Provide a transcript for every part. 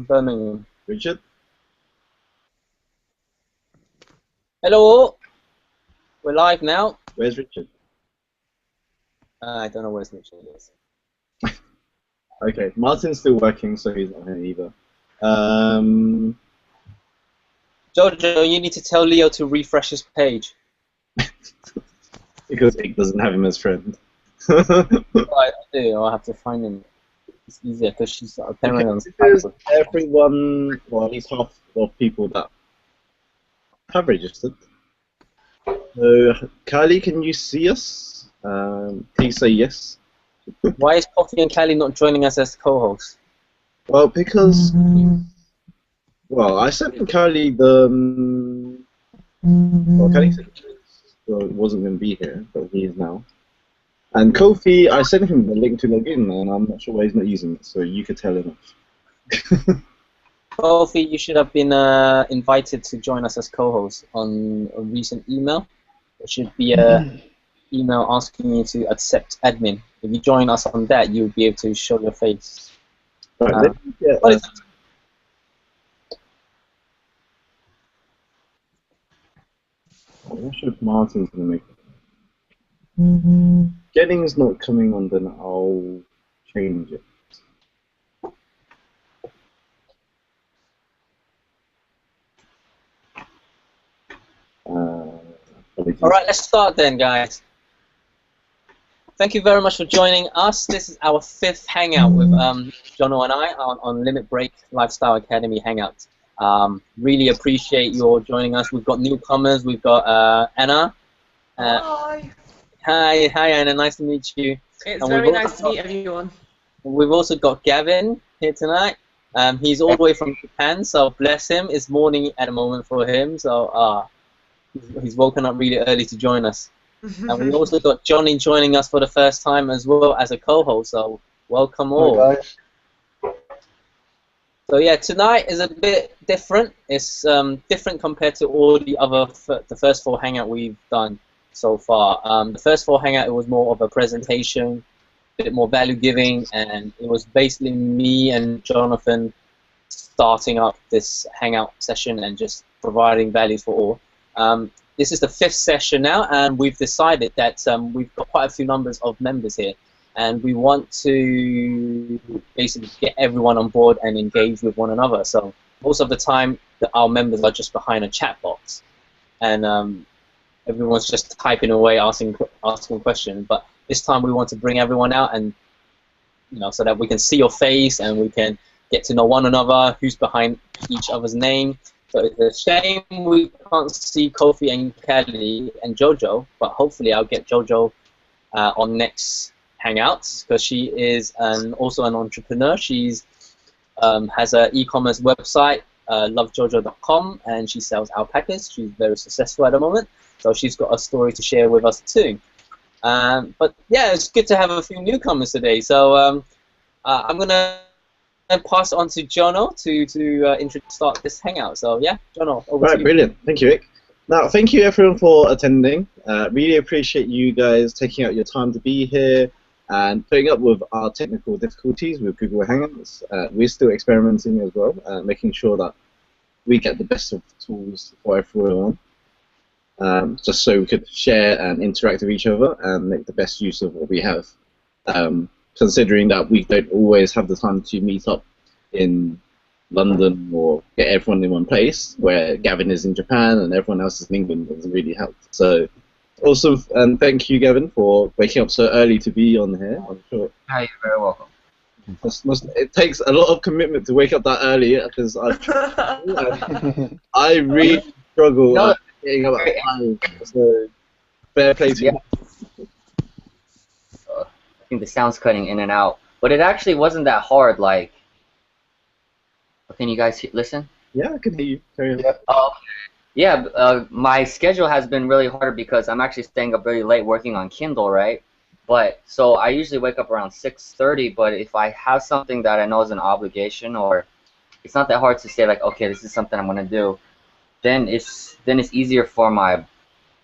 from Birmingham. Richard? Hello! We're live now. Where's Richard? I don't know where Richard is. Okay, Martin's still working, so he's not here either. Jojo, you need to tell Leo to refresh his page. Because Ike doesn't have him as friend. I do, I'll have to find him. It's easier because she's apparently on Because everyone, or at least half of people that have registered. Kylie, can you see us? Please say yes. Why is Coffee and Callie not joining us as co-hosts? Well, because... Well, I sent Kylie the... Well, Kylie said he wasn't going to be here, but he is now. And Kofi, I sent him the link to log in, and I'm not sure why he's not using it, so you could tell him. Kofi, you should have been invited to join us as co-host on a recent email. There should be an email asking you to accept admin. If you join us on that, you'll be able to show your face. Right, I'm not sure if Martin's going to make it. Getting's not coming on, then I'll change it. Alright, let's start then, guys. Thank you very much for joining us. This is our 5th Hangout with Jono and I on Limit Break Lifestyle Academy Hangout. Really appreciate your joining us. We've got newcomers. We've got Anna. Hi. Hi, Anna. Nice to meet you. It's very nice to meet everyone. We've also got Gavin here tonight. He's all the way from Japan, so bless him. It's morning at the moment for him, so he's woken up really early to join us. And we also got Johnny joining us for the first time as well as a co-host, so welcome all. Hi guys. So yeah, tonight is a bit different. It's different compared to all the other the first 4 Hangout we've done so far. The first 4 Hangout, it was more of a presentation, a bit more value giving, and it was basically me and Jonathan starting up this Hangout session and just providing value for all. This is the 5th session now, and we've decided that we've got quite a few numbers of members here, and we want to basically get everyone on board and engage with one another. So most of the time, our members are just behind a chat box, and everyone's just typing away, asking questions. But this time, we want to bring everyone out, and so that we can see your face and we can get to know one another, who's behind each other's name. So it's a shame we can't see Kofi and Kelly and Jojo, but hopefully I'll get Jojo on next Hangouts, because she is also an entrepreneur. She's has an e-commerce website, lovejojo.com, and she sells alpacas. She's very successful at the moment, so she's got a story to share with us too. But yeah, it's good to have a few newcomers today. So I'm gonna pass on to Jono to start this hangout. So yeah, Jono, over to you. Brilliant. Thank you, Rick. Now, thank you everyone for attending. Really appreciate you guys taking out your time to be here and putting up with our technical difficulties with Google Hangouts. We're still experimenting as well, making sure that we get the best of the tools for everyone, just so we could share and interact with each other and make the best use of what we have. Considering that we don't always have the time to meet up in London or get everyone in one place, where Gavin is in Japan and everyone else is in England, doesn't really help. So awesome, and thank you, Gavin, for waking up so early to be on here. I'm sure. Hi, you're very welcome. It takes a lot of commitment to wake up that early, because I really struggle at getting up at 5. So fair play to you. I think the sound's cutting in and out, but it actually wasn't that hard. Like, can you guys listen? Yeah, I can hear you. Carry on. Yeah, my schedule has been really hard because I'm actually staying up really late working on Kindle, right? But so I usually wake up around 6:30. But if I have something that I know is an obligation, or it's not that hard to say like, okay, this is something I'm gonna do, then it's easier for my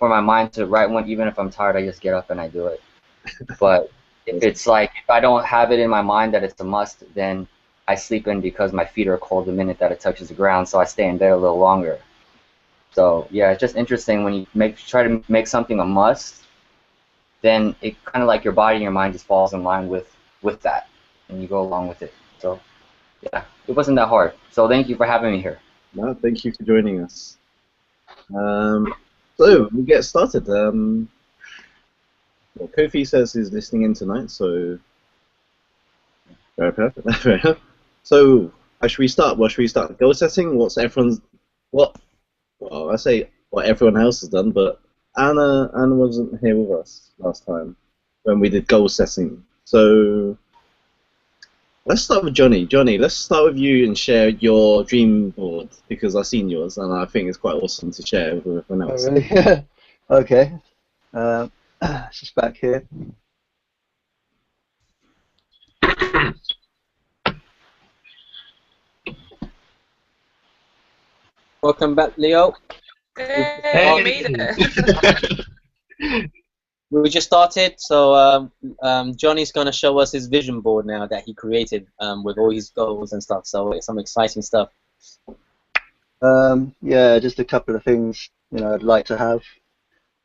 mind to write one. Even if I'm tired, I just get up and I do it. But if it's like, if I don't have it in my mind that it's a must, then I sleep in because my feet are cold the minute that it touches the ground, so I stay in bed a little longer. So yeah, it's just interesting when you try to make something a must, then it kind of like your body and your mind just falls in line with that, and you go along with it. So yeah, it wasn't that hard. So thank you for having me here. No, thank you for joining us. So we'll get started. Well, Kofi says he's listening in tonight, so very perfect. Fair enough. So how should we start? What should we start? Goal setting? What's everyone's? Well, I say what everyone else has done, but Anna wasn't here with us last time when we did goal setting. So let's start with Johnny. Johnny, let's start with you and share your dream board because I've seen yours and I think it's quite awesome to share with everyone else. Oh, really? Okay. It's just back here. Welcome back, Leo. Hey, you made it. We just started, so Johnny's going to show us his vision board now that he created with all his goals and stuff. So it's some exciting stuff. Yeah, just a couple of things I'd like to have.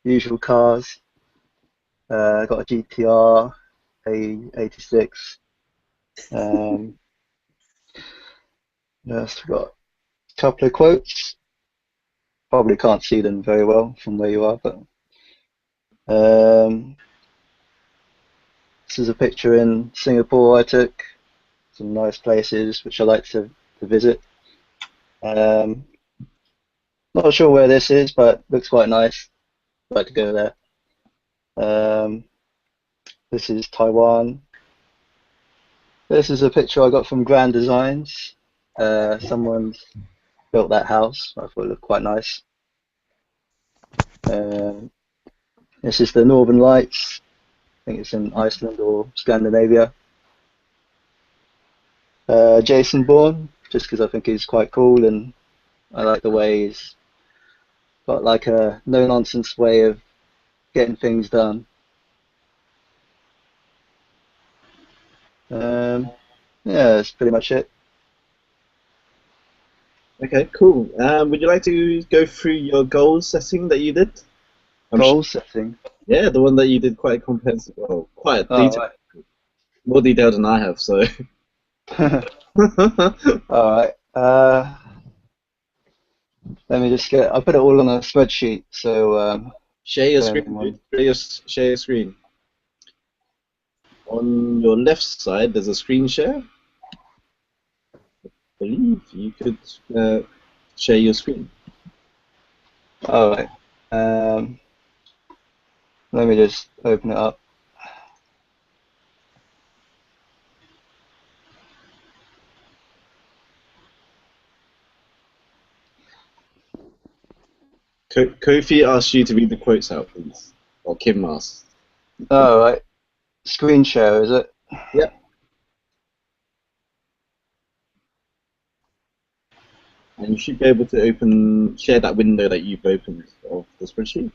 Usual cars. I got a GTR, A86. Yes, got a couple of quotes. Probably can't see them very well from where you are, but this is a picture in Singapore I took. Some nice places which I like to visit. Not sure where this is, but looks quite nice. I'd like to go there. This is Taiwan. This is a picture I got from Grand Designs. Someone's built that house. I thought it looked quite nice. This is the Northern Lights. I think it's in Iceland or Scandinavia. Jason Bourne, just because I think he's quite cool and I like the way he's got like a no-nonsense way of getting things done. Yeah, that's pretty much it. Okay, cool. Would you like to go through your goal setting that you did? Goal setting? Yeah, the one that you did quite comprehensive, well, quite detailed. Right. More detailed than I have, so. Alright. Let me just I put it all on a spreadsheet, so share your screen. Share your screen. On your left side, there's a screen share. I believe you could share your screen. Alright. Let me just open it up. Kofi asked you to read the quotes out, please. Or Kim asked. Alright. Screen share, is it? Yep. And you should be able to share that window that you've opened of the spreadsheet.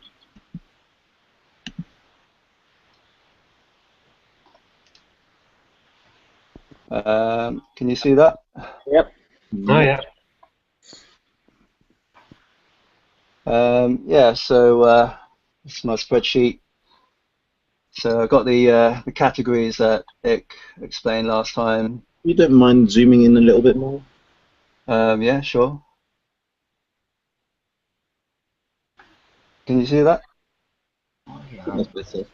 Can you see that? Yep. Oh yeah. Yeah, so this is my spreadsheet. So I've got the categories that Ick explained last time. You don't mind zooming in a little bit more? Yeah, sure. Can you see that? That's better.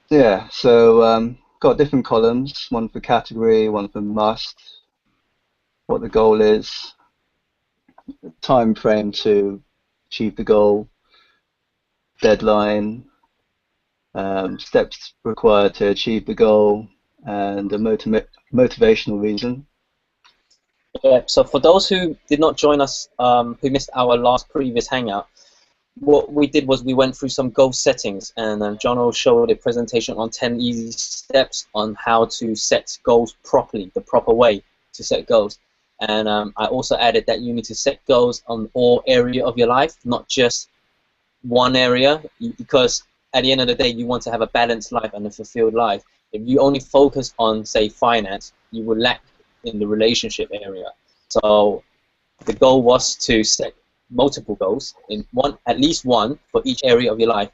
Yeah, so got different columns, one for category, one for must, what the goal is, the time frame to achieve the goal, deadline, steps required to achieve the goal, and a motivational reason. Yeah, so for those who did not join us, who missed our previous hangout, what we did was we went through some goal settings, and John will show a presentation on 10 easy steps on how to set goals properly, the proper way to set goals. And I also added that you need to set goals on all area of your life, not just one area, because at the end of the day, you want to have a balanced life and a fulfilled life. If you only focus on, say, finance, you will lack in the relationship area. So the goal was to set multiple goals in at least one for each area of your life,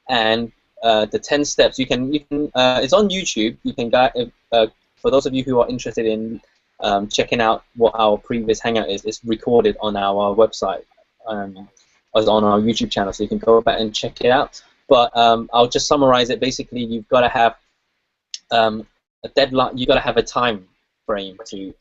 and the 10 steps you can it's on YouTube. You can for those of you who are interested in checking out what our previous Hangout is, it's recorded on our website, as on our YouTube channel, so you can go back and check it out. But I'll just summarize it. Basically, you've got to have a deadline. You've got to have a time frame to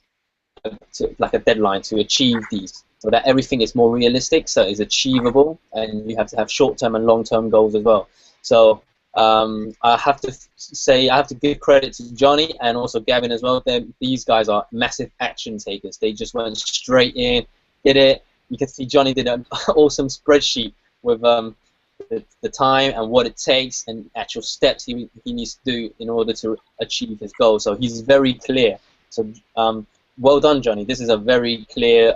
like a deadline to achieve these, so that everything is more realistic, so it's achievable, and you have to have short-term and long-term goals as well. So I have to say, I have to give credit to Johnny and also Gavin as well. These guys are massive action takers. They just went straight in, did it. You can see Johnny did an awesome spreadsheet with the time and what it takes and actual steps he needs to do in order to achieve his goal. So he's very clear. So well done, Johnny. This is a very clear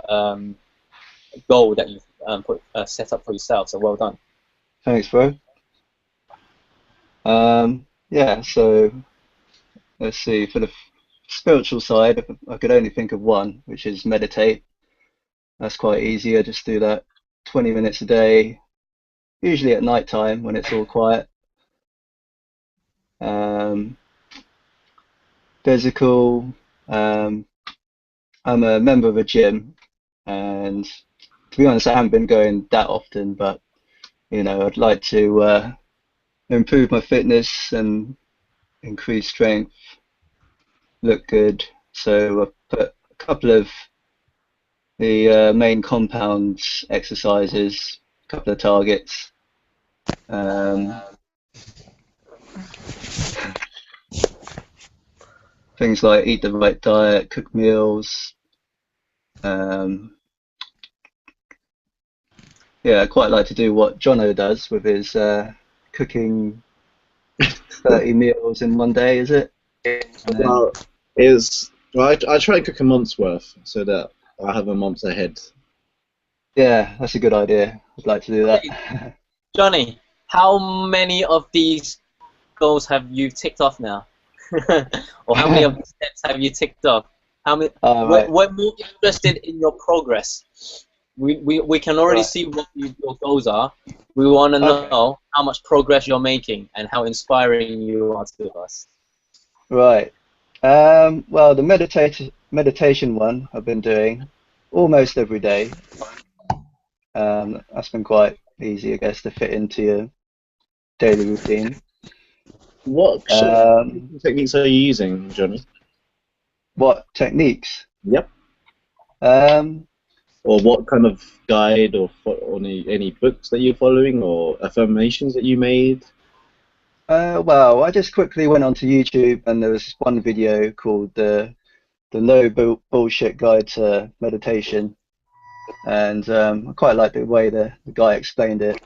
goal that you've set up for yourself. So well done. Thanks, bro. Yeah, so let's see. For the spiritual side, I could only think of one, which is meditate. That's quite easy. I just do that 20 minutes a day, usually at night time when it's all quiet. Physical. I'm a member of a gym, and to be honest, I haven't been going that often, but you know, I'd like to improve my fitness and increase strength, look good. So I put a couple of the main compounds exercises, a couple of targets. Things like eat the right diet, cook meals. Yeah, I quite like to do what Jono does with his cooking 30 meals in one day, is it? Well, I try and cook a month's worth so that I have a month ahead. Yeah, that's a good idea. I'd like to do that. Johnny, how many of these goals have you ticked off now? Or how many of the steps have you ticked off? How many? Right. We're more interested in your progress. We can already Right. see what your goals are. We want to know how much progress you're making and how inspiring you are to us. Right. Well, the meditation one I've been doing almost every day. That's been quite easy, I guess, to fit into your daily routine. What techniques are you using, Johnny? What techniques? Yep. Um, Or what kind of guide or any books that you're following or affirmations that you made? well, I just quickly went onto YouTube and there was one video called the No Bullshit Guide to Meditation, and I quite like the way the guy explained it.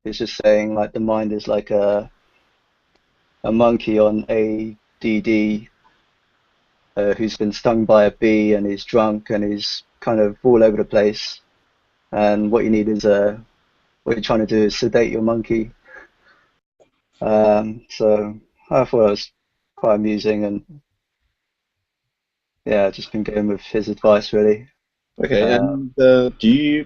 He's just saying like the mind is like a monkey on ADD who's been stung by a bee and he's drunk and he's kind of all over the place. And what you need is what you're trying to do is sedate your monkey. So I thought it was quite amusing, and yeah, I've just been going with his advice really. Okay, and do you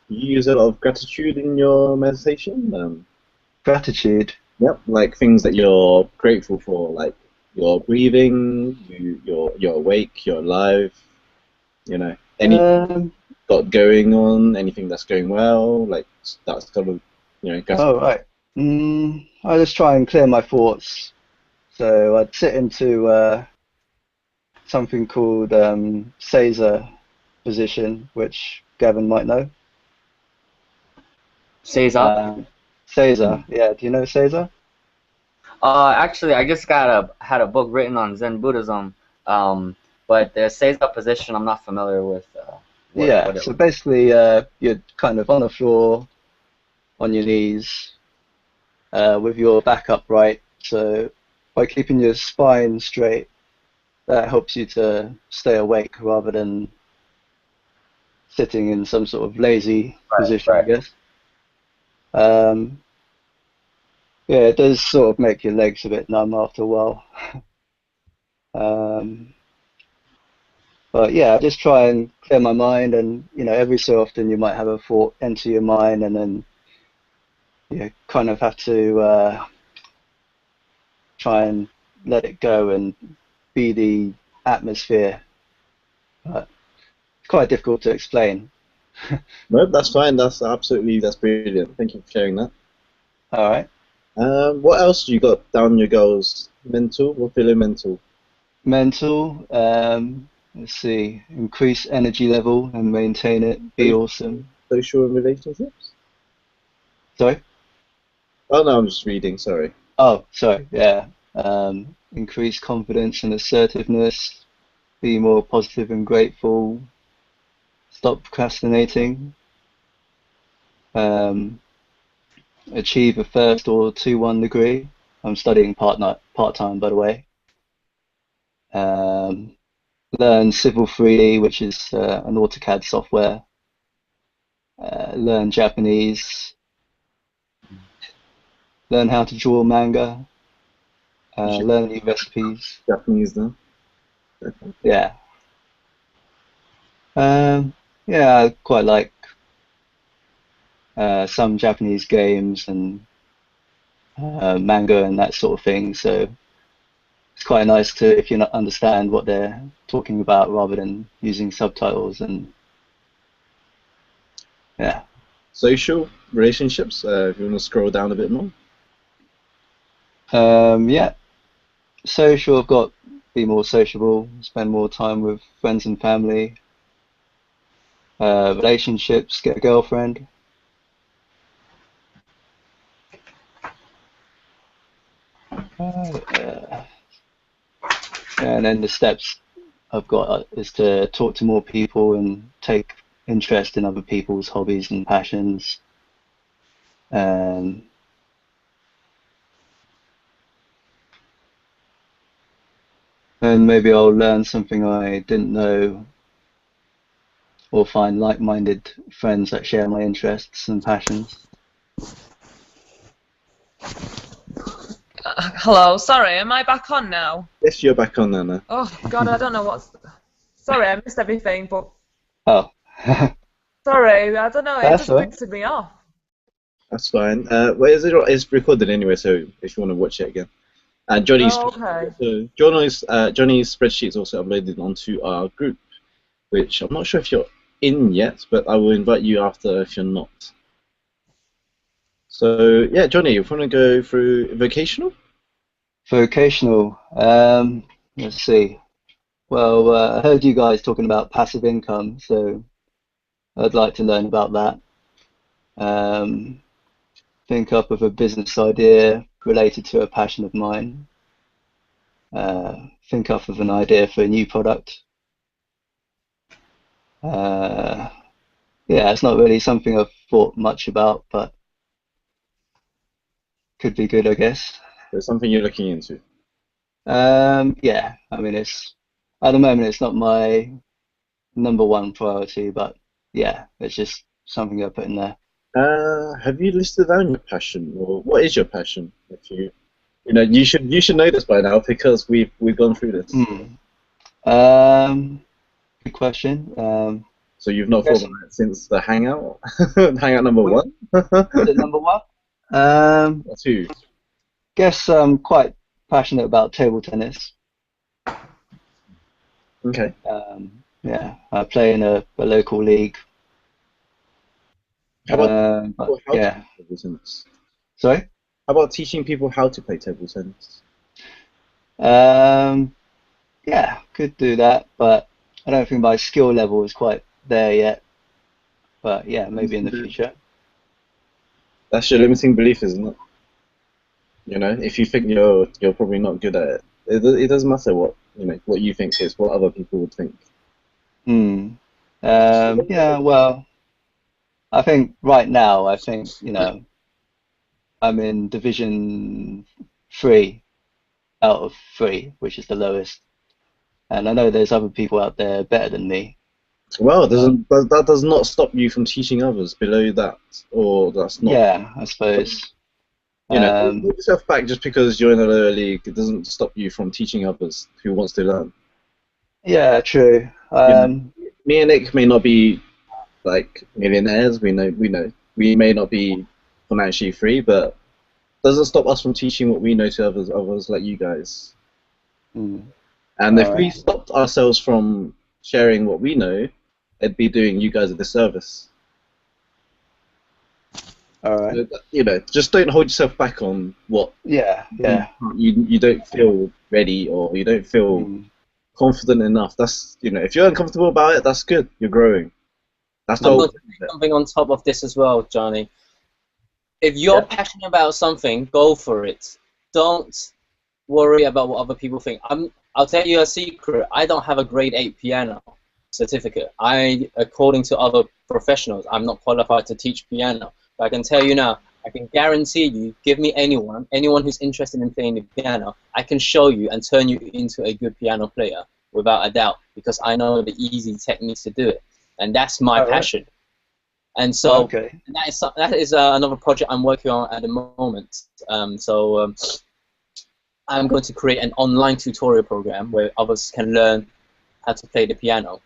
use a lot of gratitude in your meditation? Gratitude. Yep, like things that you're grateful for, like you're breathing, you're awake, you're alive. You know, anything got going on, anything that's going well, like that's kind of gratitude. Oh right. I just try and clear my thoughts. So I'd sit into something called Caesar position, which Gavin might know. Caesar? Caesar, yeah. Do you know Caesar? Actually, I just had a book written on Zen Buddhism, but the Caesar position I'm not familiar with. So basically, you're kind of on the floor, on your knees, with your back upright. So by keeping your spine straight, that helps you to stay awake rather than sitting in some sort of lazy position, I guess. Yeah, it does sort of make your legs a bit numb after a while. But yeah, I just try and clear my mind, and every so often you might have a thought enter your mind, and then you kind of have to try and let it go and be the atmosphere. But it's quite difficult to explain. No, that's fine. That's brilliant. Thank you for sharing that. All right. What else you got down your goals? Mental? What feeling mental? Mental. Let's see. Increase energy level and maintain it. Be awesome. Social and relationships? Sorry? Oh no, I'm just reading. Sorry. Oh, sorry. Yeah. Increase confidence and assertiveness. Be more positive and grateful. Stop procrastinating. Um, Achieve a first or 2-1 degree. I'm studying part-time, by the way. Um, Learn Civil 3D, which is an AutoCAD software. Learn Japanese. Learn how to draw manga. Learn new recipes. Japanese then? Yeah. Yeah, I quite like some Japanese games and manga and that sort of thing. So it's quite nice to, if you not understand what they're talking about, rather than using subtitles. And yeah. Social relationships. If you want to scroll down a bit more. Yeah. Social. I've got be more sociable. Spend more time with friends and family. Relationships. Get a girlfriend. And then the steps I've got is to talk to more people and take interest in other people's hobbies and passions. And maybe I'll learn something I didn't know, or find like-minded friends that share my interests and passions. Hello, sorry, am I back on now? Yes, you're back on, Nana. Oh, God, I don't know what's... Sorry, I missed everything, but... Oh. Sorry, I don't know, it That's just all right. boosted me off. That's fine. It's recorded anyway, so if you want to watch it again. And Johnny's Johnny's spreadsheet is also uploaded onto our group, which I'm not sure if you're in yet, but I will invite you after if you're not. So yeah, Johnny, if you want to go through vocational. Vocational. Let's see. Well, I heard you guys talking about passive income, so I'd like to learn about that. Think up of a business idea related to a passion of mine. Think up of an idea for a new product. Yeah, it's not really something I've thought much about, but could be good, I guess. There's something you're looking into. Yeah, I mean, at the moment it's not my #1 priority, but yeah, it's just something I put in there. Have you listed down your passion, or what is your passion? If you should know this by now because we've gone through this. Good question. So you've not thought about it since the Hangout, Hangout number 1. Is it #1? Or 2. Guess I'm quite passionate about table tennis. Okay. Yeah, I play in a local league. How about yeah. table tennis? Sorry? How about teaching people how to play table tennis? Yeah, could do that, but I don't think my skill level is quite there yet. But yeah, maybe in the future. That's your limiting belief, isn't it? If you think you're probably not good at it, it doesn't matter what you think, is what other people would think. Yeah, well, I think right now, I'm in Division 3 out of 3, which is the lowest. And I know there's other people out there better than me. Well, that does not stop you from teaching others below that, or that's not. Yeah, I suppose. Hold yourself back just because you're in a lower league. It doesn't stop you from teaching others who wants to learn. Yeah, true. Me and Nick may not be like millionaires. We know we may not be financially free, but doesn't stop us from teaching what we know to others like you guys. Mm. And if All we right. stopped ourselves from sharing what we know, it'd be doing you guys a disservice. All right. So, you know, just don't hold yourself back on what Yeah. Yeah. you don't feel ready or you don't feel Mm. confident enough. That's, you know, if you're uncomfortable about it, that's good. You're growing. That's the I'm whole going to point say of it. something on top of this as well, Johnny. If you're Yeah. passionate about something, go for it. Don't worry about what other people think. I'll tell you a secret. I don't have a grade 8 piano certificate. According to other professionals, I'm not qualified to teach piano. But I can tell you now, I can guarantee you, give me anyone who's interested in playing the piano, I can show you and turn you into a good piano player without a doubt, because I know the easy techniques to do it. And that's my All right. passion. And so Okay. that is another project I'm working on at the moment. I'm going to create an online tutorial program where others can learn how to play the piano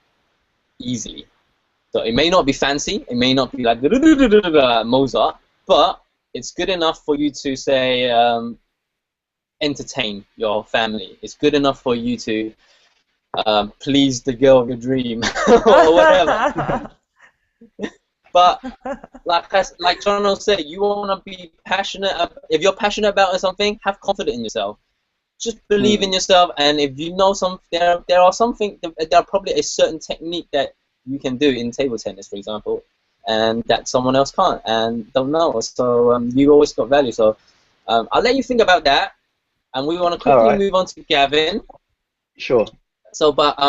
easily. So it may not be fancy, it may not be like Mozart, but it's good enough for you to say entertain your family. It's good enough for you to please the girl of your dream or whatever. But like John will say, you want to be passionate. If you're passionate about something, have confidence in yourself. Just believe in yourself, and if you know there are probably a certain technique that you can do in table tennis, for example, and that someone else can't and don't know. So you always got value. So I'll let you think about that, and we want to All quickly right. move on to Gavin. Sure. So, but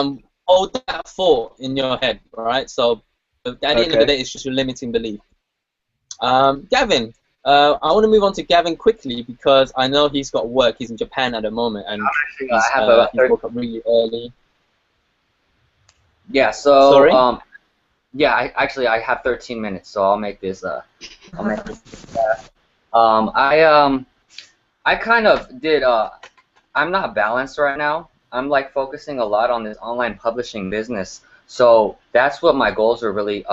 hold that thought in your head, all right? So at the end of the Okay. day, it's just your limiting belief. Gavin, I want to move on to Gavin quickly because I know he's got work. He's in Japan at the moment, and I have about he's 30. woke up really early. Yeah. So Sorry? yeah. I have 13 minutes, so I'll make this. I'll make this. I kind of did. I'm not balanced right now. I'm like focusing a lot on this online publishing business. So that's what my goals are really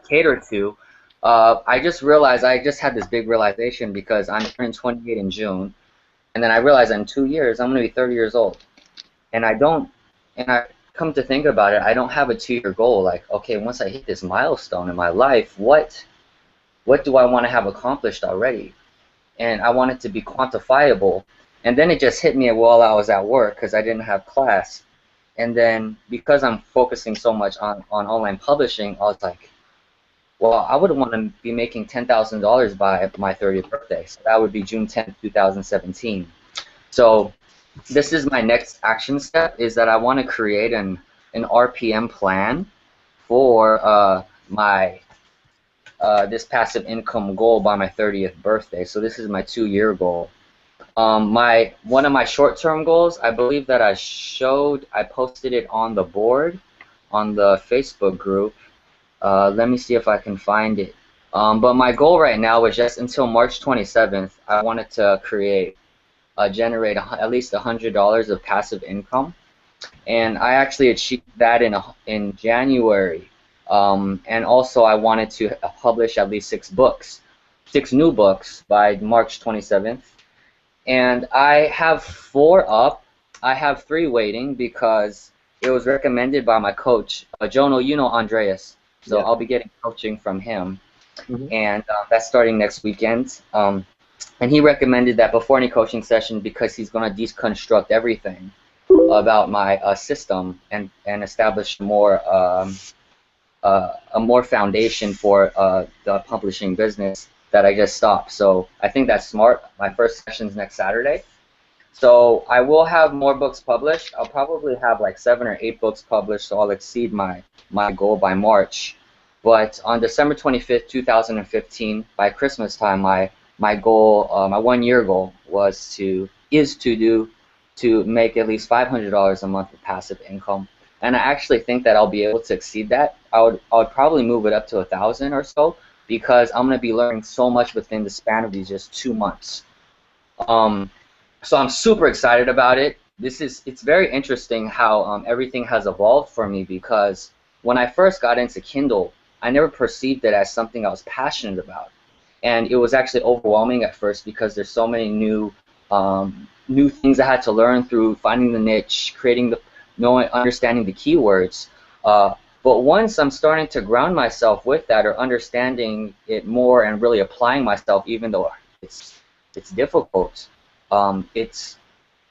catered to. I just realized I just had this big realization because I'm turning 28 in June, and then I realized in 2 years I'm going to be 30 years old, and I come to think about it, I don't have a 2-year goal. Like, okay, once I hit this milestone in my life, what do I want to have accomplished already? And I want it to be quantifiable. And then it just hit me while I was at work because I didn't have class. And then because I'm focusing so much on online publishing, I was like, well, I would want to be making $10,000 by my 30th birthday. So that would be June 10th, 2017. So this is my next action step, is that I want to create an RPM plan for my this passive income goal by my 30th birthday. So this is my 2-year goal. One of my short-term goals, I believe that I posted it on the board, on the Facebook group. Let me see if I can find it. But my goal right now is just until March 27th, I wanted to generate at least $100 of passive income, and I actually achieved that in January. And also, I wanted to publish at least 6 new books by March 27th. And I have 4 up. I have 3 waiting because it was recommended by my coach, Jono. You know Andreas, so Yeah. I'll be getting coaching from him, Mhm. and that's starting next weekend. And he recommended that before any coaching session because he's going to deconstruct everything about my system and establish a more foundation for the publishing business that I just stopped. So I think that's smart. My first session's next Saturday. So I will have more books published. I'll probably have like 7 or 8 books published, so I'll exceed my goal by March. But on December 25th, 2015, by Christmas time, my goal, my 1-year goal is to make at least $500 a month of passive income. And I actually think that I'll be able to exceed that. I would probably move it up to 1,000 or so because I'm going to be learning so much within the span of these just 2 months. So I'm super excited about it. it's very interesting how everything has evolved for me, because when I first got into Kindle, I never perceived it as something I was passionate about, and it was actually overwhelming at first because there's so many new things I had to learn through finding the niche, creating the knowing, understanding the keywords. Uh, but once I'm starting to ground myself with that, or understanding it more and really applying myself, even though it's difficult, it's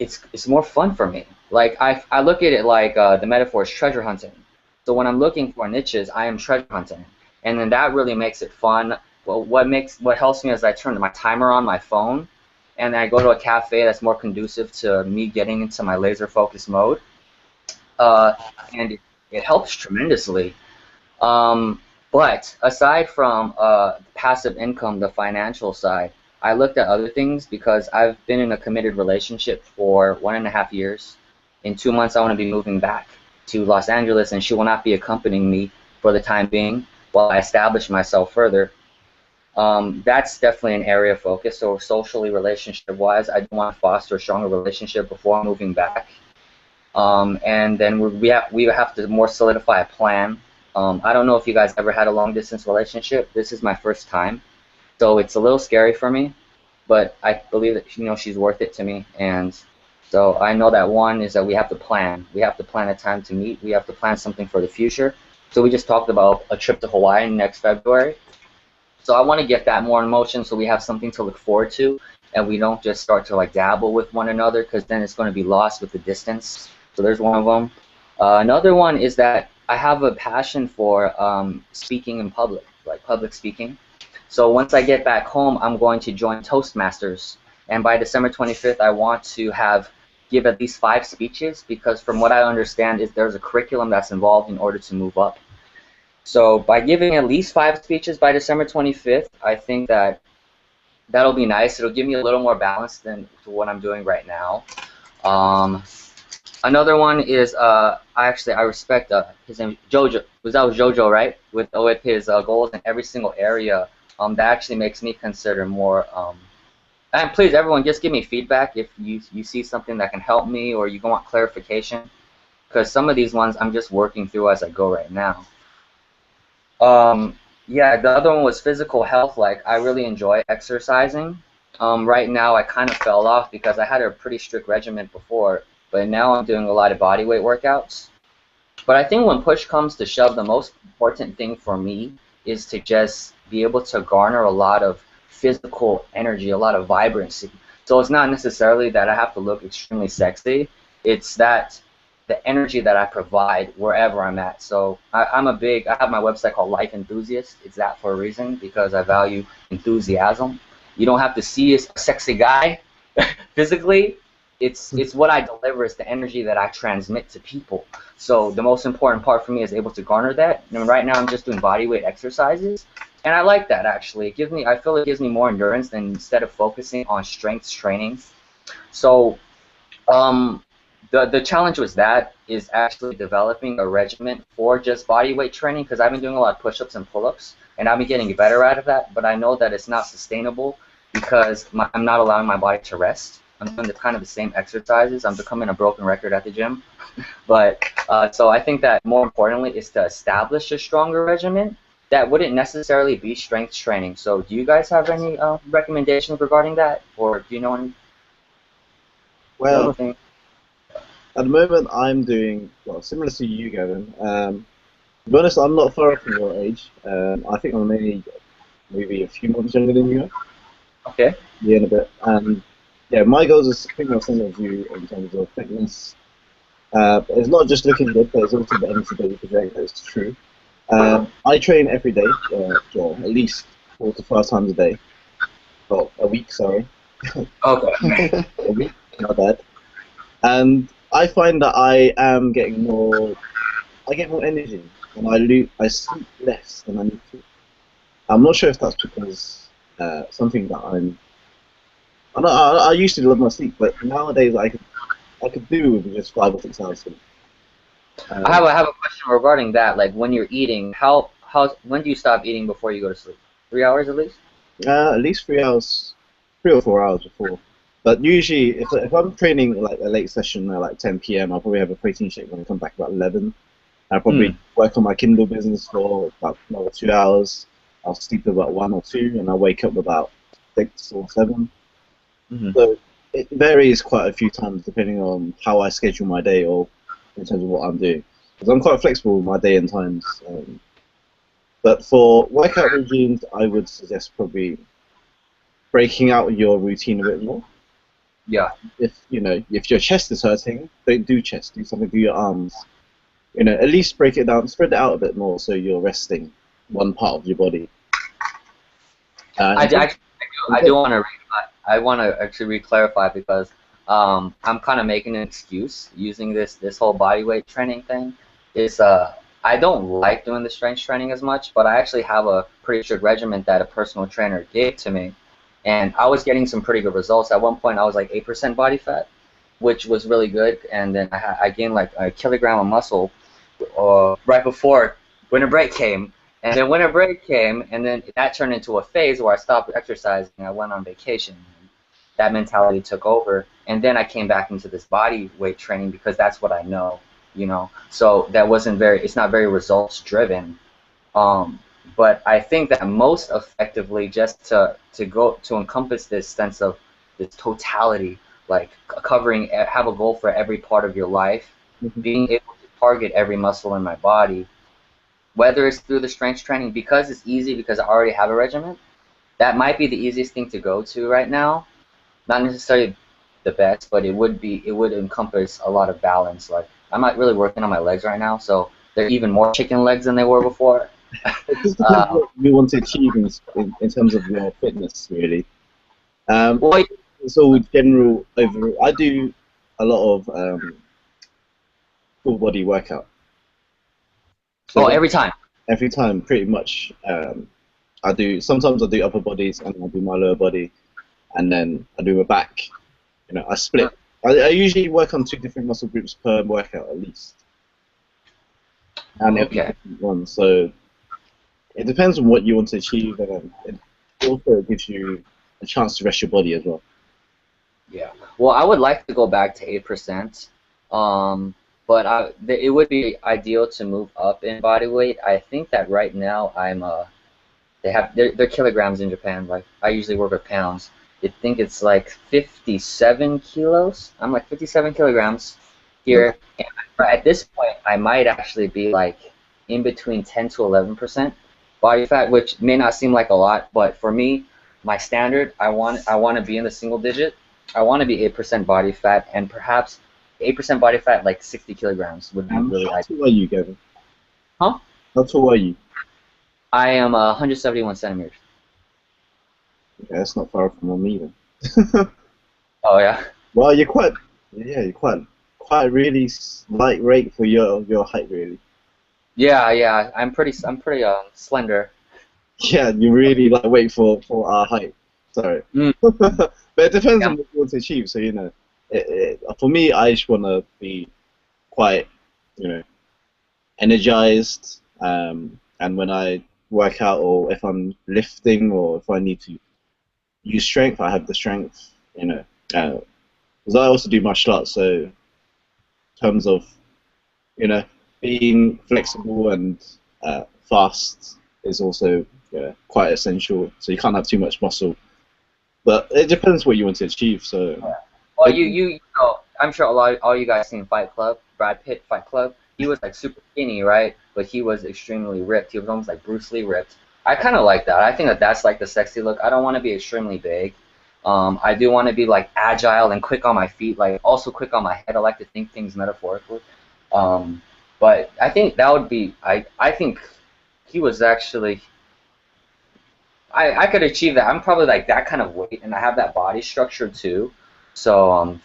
it's more fun for me. Like I look at it like the metaphor is treasure hunting. So when I'm looking for niches, I am treasure hunting, and then that really makes it fun. Well, what helps me is I turn my timer on my phone, and then I go to a cafe that's more conducive to me getting into my laser focus mode, uh, and it helps tremendously. Um, but aside from passive income, the financial side, I looked at other things because I've been in a committed relationship for 1.5 years. In 2 months, I want to be moving back to Los Angeles, and she will not be accompanying me for the time being while I establish myself further. That's definitely an area of focus. So socially, relationship-wise, I do want to foster a stronger relationship before moving back. And then we have to more solidify a plan. I don't know if you guys ever had a long distance relationship. This is my first time, so it's a little scary for me, but I believe that she's worth it to me, and so I know that one is that we have to plan. We have to plan a time to meet. We have to plan something for the future. So we just talked about a trip to Hawaii next February. So I want to get that more in motion so we have something to look forward to, and we don't just start to like dabble with one another, because then it's going to be lost with the distance. So there's one of them. Another one is that I have a passion for speaking in public, like public speaking. So once I get back home, I'm going to join Toastmasters, and by December 25th, I want to give at least 5 speeches, because from what I understand is there's a curriculum that's involved in order to move up. So by giving at least 5 speeches by December 25th, I think that that'll be nice. It'll give me a little more balance than to what I'm doing right now. Another one is I respect his name Jojo. That was Jojo, right? With his goals in every single area. That actually makes me consider more. And please, everyone, just give me feedback if you see something that can help me, or you want clarification, because some of these ones I'm just working through as I go right now. Yeah, the other one was physical health. Like, I really enjoy exercising. Right now I kind of fell off because I had a pretty strict regimen before, but now I'm doing a lot of body weight workouts. But I think when push comes to shove, the most important thing for me is to just be able to garner a lot of physical energy, a lot of vibrancy. So it's not necessarily that I have to look extremely sexy. It's that the energy that I provide wherever I'm at. So I have my website called Life Enthusiast. It's that for a reason, because I value enthusiasm. You don't have to see a sexy guy physically. It's what I deliver. It's the energy that I transmit to people. So the most important part for me is able to garner that. And right now I'm just doing body weight exercises, and I like that actually. I feel it gives me more endurance than instead of focusing on strength training. So the challenge was that is actually developing a regimen for just body weight training, because I've been doing a lot of push-ups and pull-ups, and I've been getting better out of that. But I know that it's not sustainable because I'm not allowing my body to rest. I'm doing kind of the same exercises. I'm becoming a broken record at the gym. But so I think that more importantly is to establish a stronger regimen that wouldn't necessarily be strength training. So do you guys have any recommendations regarding that, or do you know any? Well, at the moment I'm doing similar to you, Gavin. To be honest, I'm not far from your age. I think I'm maybe a few months younger than you. Okay. Yeah, in a bit. And yeah, my goals are pretty much similar to you in terms of fitness. But it's not just looking good, but it's also the energy that you project. That's true. I train every day, at least 4 to 5 times a day. Well, a week, sorry. Okay. A week, not bad. And I find that I get more energy, and I sleep less than I need to. I'm not sure if that's because something that I used to love my sleep, but nowadays I could do with just 5 or 6 hours sleep. I have a question regarding that. Like when you're eating, when do you stop eating before you go to sleep? 3 hours at least? At least 3 hours, 3 or 4 hours before. But usually, if I'm training like a late session at like 10 p.m., I'll probably have a protein shake when I come back about 11. I'll probably work on my Kindle business for about another 2 hours. I'll sleep about 1 or 2, and I'll wake up about 6 or 7. So it varies quite a few times depending on how I schedule my day or in terms of what I'm doing. Because I'm quite flexible with my day and times. But for workout routines, I would suggest probably breaking out your routine a bit more. Yeah. If your chest is hurting, don't do chest. Do something. Do your arms. At least break it down, spread it out a bit more, so you're resting one part of your body. I do want to. I want to actually re-clarify because I'm kind of making an excuse using this whole body weight training thing. I don't like doing the strength training as much, but I actually have a pretty strict regimen that a personal trainer gave to me, and I was getting some pretty good results. At one point, I was like 8% body fat, which was really good, and then I gained like a kilogram of muscle right before winter break came. And then winter break came, and then that turned into a phase where I stopped exercising. I went on vacation. That mentality took over, and then I came back into this body weight training because that's what I know, So that wasn't it's not very results driven. But I think that most effectively, just to encompass this sense of this totality, like have a goal for every part of your life, being able to target every muscle in my body. Whether it's through the strength training, because it's easy because I already have a regimen, that might be the easiest thing to go to right now. Not necessarily the best, but it would encompass a lot of balance. Like I'm not really working on my legs right now, so they're even more chicken legs than they were before. It just depends what you want to achieve in terms of your fitness, really. So general overall, I do a lot of full body workout. So every time? Every time, pretty much. Sometimes I do upper bodies, and I do my lower body, and then I do my back. I split. I usually work on 2 different muscle groups per workout at least. And every one. So it depends on what you want to achieve, and it also gives you a chance to rest your body as well. Yeah. Well, I would like to go back to 8%. But it would be ideal to move up in body weight. I think that right now they're kilograms in Japan. Like I usually work with pounds. I think it's like 57 kilos. I'm like 57 kilograms here. And at this point, I might actually be like in between 10 to 11% body fat, which may not seem like a lot, but for me, my standard, I want to be in the single digit. I want to be 8% body fat, and perhaps 8% body fat, like 60 kilograms, would be really ideal. How tall are you, Gavin? Huh? How tall are you? I am 171 centimeters. Okay, that's not far from me then. Oh yeah. Well, you're quite really light weight for your height, really. Yeah. I'm pretty slender. Yeah, you really lightweight for our height. Sorry. But it depends on what you want to achieve. So for me, I just want to be quite, energized. And when I work out, or if I'm lifting, or if I need to use strength, I have the strength. Because I also do martial arts, so in terms of, being flexible and fast is also quite essential. So you can't have too much muscle. But it depends what you want to achieve. So. Well, you know, I'm sure all you guys seen Fight Club, Brad Pitt Fight Club. He was like super skinny, right? But he was extremely ripped. He was almost like Bruce Lee ripped. I kind of like that. I think that's like the sexy look. I don't want to be extremely big. I do want to be like agile and quick on my feet, like also quick on my head. I like to think things metaphorically. But I think that would be. I think he was actually. I could achieve that. I'm probably like that kind of weight, and I have that body structure too. So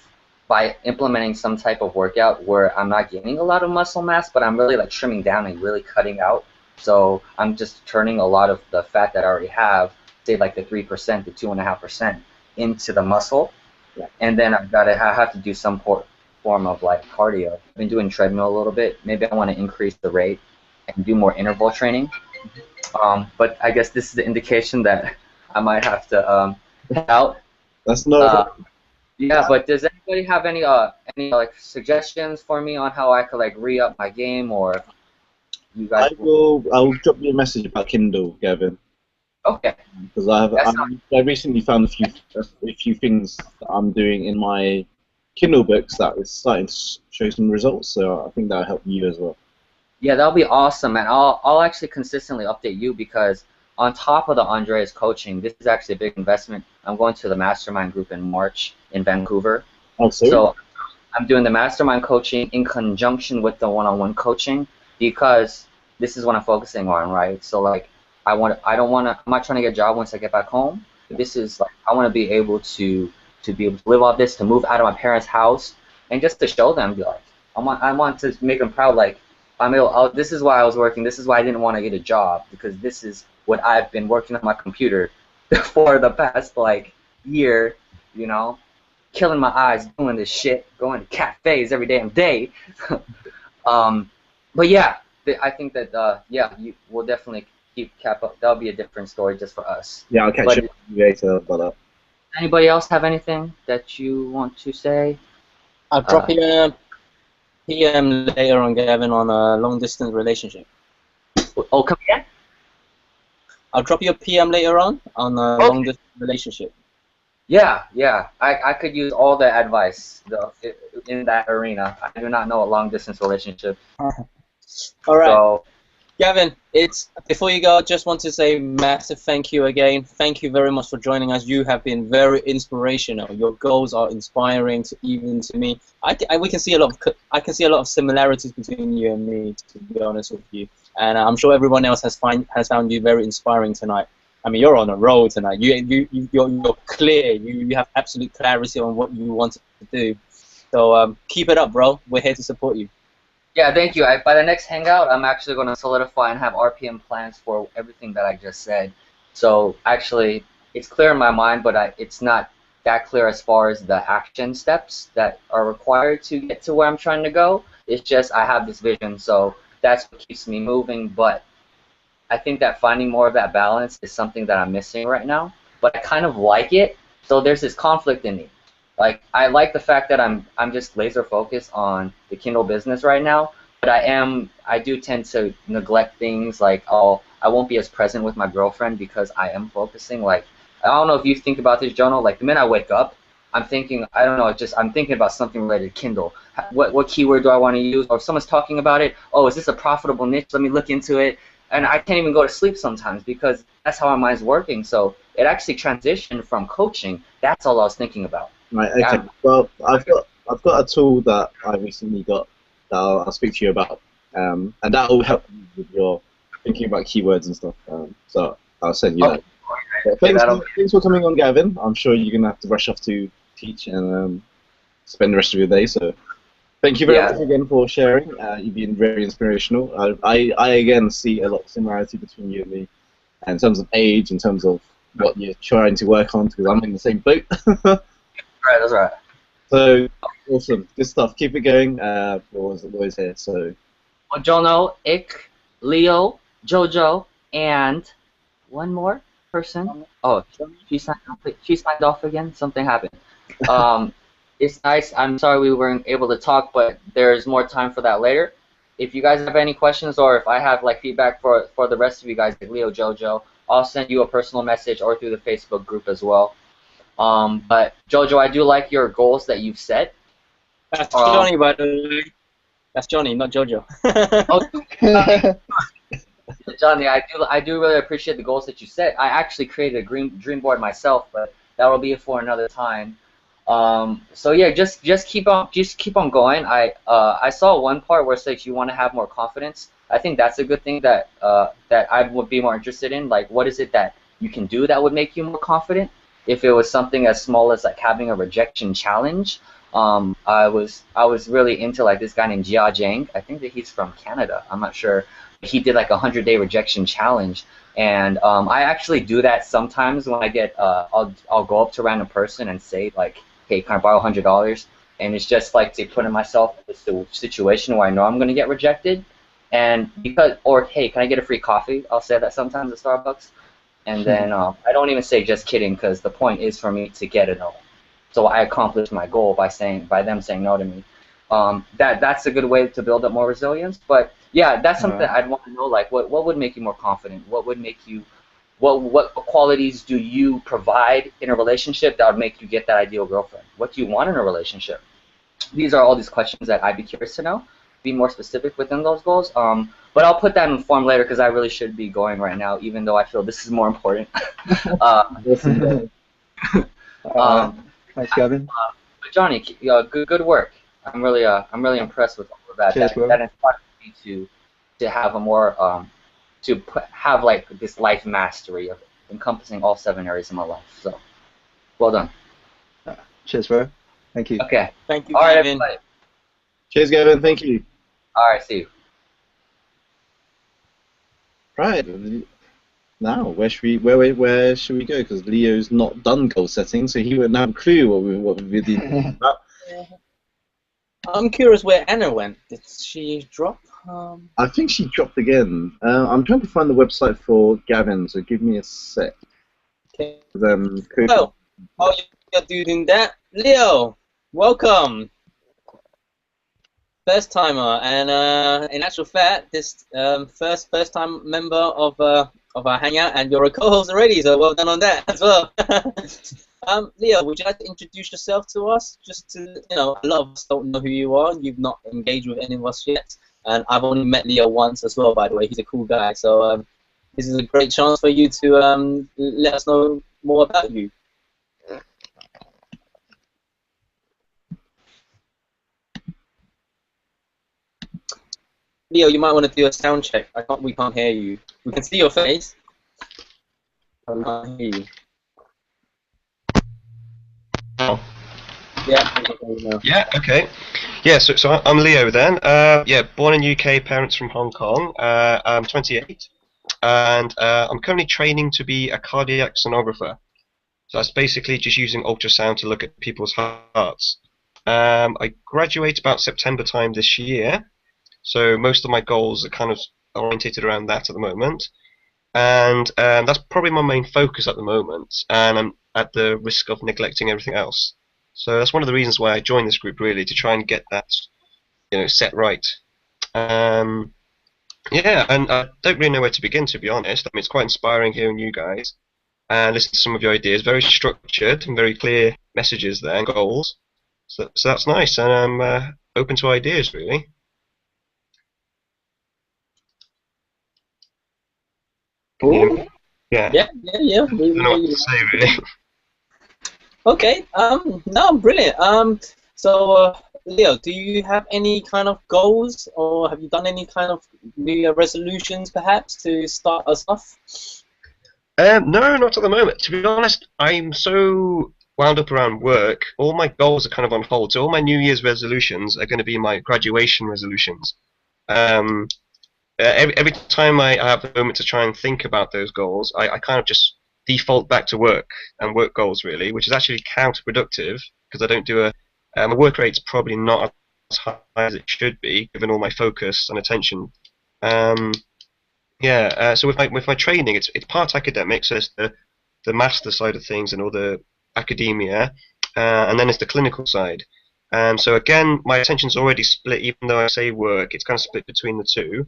by implementing some type of workout where I'm not gaining a lot of muscle mass, but I'm really like trimming down and really cutting out. So I'm just turning a lot of the fat that I already have, say like the 3% to 2.5%, into the muscle. Yeah. And then I have to do some form of like cardio. I've been doing treadmill a little bit. Maybe I want to increase the rate and do more interval training. But I guess this is the indication that I might have to head out. That's no. Yeah, but does anybody have any like suggestions for me on how I could like re-up my game, or you guys? I'll drop you a message about Kindle, Gavin, Okay, because that's I recently found a few things that I'm doing in my Kindle books that is starting to show some results. So I think that'll help you as well. yeah, that'll be awesome, and I'll actually consistently update you because on top of the Andreas coaching, this is actually a big investment. I'm going to the mastermind group in March in Vancouver, Oh, sorry. so I'm doing the mastermind coaching in conjunction with the one-on-one coaching because this is what I'm focusing on, right? So like I'm not trying to get a job once I get back home. This is like I want to be able to be able to live off this, to move out of my parents' house, and just to show them, be like, I want to make them proud. Like this is why I was working. This is why I didn't want to get a job because this is what I've been working on my computer for the past like year, you know. Killing my eyes doing this shit, going to cafes every damn day. But yeah, I think that yeah, we'll definitely keep cap up. That'll be a different story just for us. Yeah, I'll catch But up with you later about that. anybody else have anything that you want to say? I'll drop you a PM later on, Gavin, on a long distance relationship. Oh, come again? I'll drop you a PM later on a long distance relationship. Yeah, yeah. I could use all the advice though in that arena. I do not know a long distance relationship. All right. So, Gavin, before you go, I just want to say massive thank you again. Thank you very much for joining us. You have been very inspirational. Your goals are inspiring even to me. I can see a lot of similarities between you and me, to be honest with you. And I'm sure everyone else has found you very inspiring tonight. I mean, you're on a roll tonight. You're clear. You have absolute clarity on what you want to do. So keep it up, bro. We're here to support you. yeah, thank you. By the next Hangout, I'm actually going to solidify and have RPM plans for everything that I just said. So actually, it's clear in my mind, but it's not that clear as far as the action steps that are required to get to where I'm trying to go. It's just I have this vision, so that's what keeps me moving. But I think that finding more of that balance is something that I'm missing right now. But I kind of like it, so there's this conflict in me. Like I like the fact that I'm just laser focused on the Kindle business right now, but I do tend to neglect things like I won't be as present with my girlfriend because I am focusing. Like I don't know if you think about this, Jono. Like the minute I wake up, I'm thinking I don't know, I'm thinking about something related to Kindle. What keyword do I want to use? Or if someone's talking about it, oh, is this a profitable niche? Let me look into it. And I can't even go to sleep sometimes because that's how my mind's working. So it actually transitioned from coaching. That's all I was thinking about. Right. Okay. Yeah. Well, I've got a tool that I recently got that I'll speak to you about, and that will help you with your thinking about keywords and stuff. So I'll send you that. But thanks for coming on, Gavin. I'm sure you're gonna have to rush off to teach and spend the rest of your day. So thank you very much again for sharing. You've been very inspirational. I again see a lot of similarity between you and me, in terms of age, in terms of what you're trying to work on, because I'm in the same boat. Right, that's right. So awesome, good stuff. Keep it going. We're always here. So, Well, Jono, Ik, Leo, Jojo, and one more person. Oh, she signed off again. Something happened. It's nice. I'm sorry we weren't able to talk, but there's more time for that later. If you guys have any questions or if I have like feedback for the rest of you guys, like Leo, Jojo, I'll send you a personal message or through the Facebook group as well. But Jojo, I do like your goals that you've set. That's Johnny, by the way. That's Johnny, not Jojo. Johnny, I do really appreciate the goals that you set. I actually created a dream board myself, but that will be for another time. So yeah, just keep on going. I saw one part where it says you want to have more confidence. I think that's a good thing that I would be more interested in. Like, what is it that you can do that would make you more confident? If it was something as small as like having a rejection challenge, I was really into like this guy named Jia Zhang. I think that he's from Canada. I'm not sure. He did like a 100-day rejection challenge, and I actually do that sometimes when I get I'll go up to a random person and say like, hey, can I borrow $100? And it's just like to put myself in a situation where I know I'm going to get rejected, and or hey, can I get a free coffee? I'll say that sometimes at Starbucks. And then I don't even say just kidding because the point is for me to get a no. so I accomplished my goal by them saying no to me. That's a good way to build up more resilience. But yeah, that's something I'd want to know. Like, what would make you more confident? What would make you what qualities do you provide in a relationship that would make you get that ideal girlfriend? What do you want in a relationship? These are all these questions that I'd be curious to know. Be more specific within those goals. But I'll put that in form later because I really should be going right now, even though I feel this is more important. Thanks, Gavin. But Johnny, good work. I'm really impressed with all of that. Cheers, bro. That inspired me to have a more have like this life mastery of encompassing all 7 areas of my life. So, well done. Cheers, bro. Thank you. Okay. Thank you, All right, Gavin. everybody. Cheers, Gavin. Thank you. All right, see you. Right. Now, where should we go? Because Leo's not done goal setting, so he wouldn't have a clue what we're doing about. I'm curious where Anna went. Did she drop? I think she dropped again. I'm trying to find the website for Gavin, so give me a sec. Okay. Cool. While you're doing that, Leo, welcome. First timer, and in actual fact, this first time member of our hangout, and you're a co-host already, so well done on that as well. Leo, would you like to introduce yourself to us? Just to, a lot of us don't know who you are. You've not engaged with any of us yet, and I've only met Leo once as well, by the way. He's a cool guy, so this is a great chance for you to let us know more about you. Leo, you might want to do a sound check. We can't hear you. We can see your face, but we can't hear you. Oh. Yeah, we can hear you now. Yeah, okay. Yeah, so I'm Leo then. Yeah, born in UK, parents from Hong Kong. I'm 28, and I'm currently training to be a cardiac sonographer. So that's basically just using ultrasound to look at people's hearts. I graduate about September time this year. So most of my goals are kind of orientated around that at the moment, and that's probably my main focus at the moment, and I'm at the risk of neglecting everything else. So that's one of the reasons why I joined this group, really, to try and get that, set right. Yeah, and I don't really know where to begin, to be honest. I mean, it's quite inspiring hearing you guys and listening to some of your ideas. Very structured and very clear messages there and goals. So that's nice, and I'm open to ideas, really. Cool. Yeah. Yeah. I don't know what to say, really. Okay. No, brilliant. So, Leo, do you have any kind of goals, or have you done any kind of New Year resolutions, perhaps, to start us off? No, not at the moment. To be honest, I'm so wound up around work. All my goals are kind of on hold. So all my New Year's resolutions are going to be my graduation resolutions. Every time I have a moment to try and think about those goals, I kind of just default back to work and work goals, really, which is actually counterproductive because I don't do my work rate's probably not as high as it should be, given all my focus and attention. Yeah, so with my training, it's part academic, so it's the master side of things and all the academia, and then it's the clinical side. So again, my attention's already split, even though I say work, it's kind of split between the two.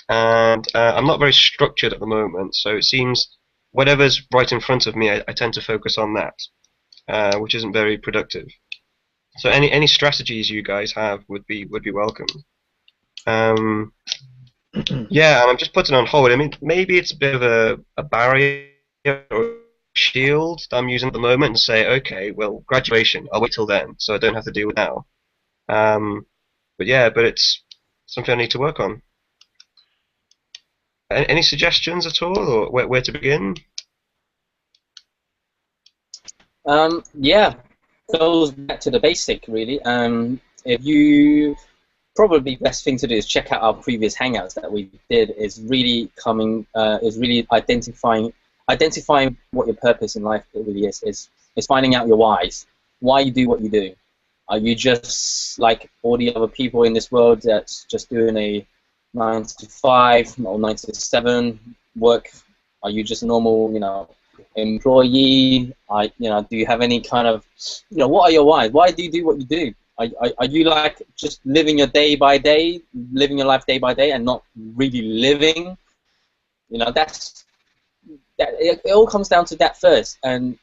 And I'm not very structured at the moment, so it seems whatever's right in front of me, I tend to focus on that, which isn't very productive. So any strategies you guys have would be welcome. Yeah, and I'm just putting on hold. I mean, maybe it's a bit of a barrier or shield that I'm using at the moment and say, okay, well, graduation, I'll wait till then, so I don't have to deal with it now. But it's something I need to work on. Any suggestions at all, or where to begin? Yeah, goes back to the basic, really. If you probably best thing to do is check out our previous hangouts that we did. Is really identifying what your purpose in life really is finding out your whys. Why you do what you do. Are you just like all the other people in this world that's just doing a 9 to 5 or 9 to 7 work? Are you just a normal, employee? Do you have any kind of, what are your whys? Why do you do what you do? Are you like just living your day by day, living your life day by day, and not really living? It all comes down to that first, and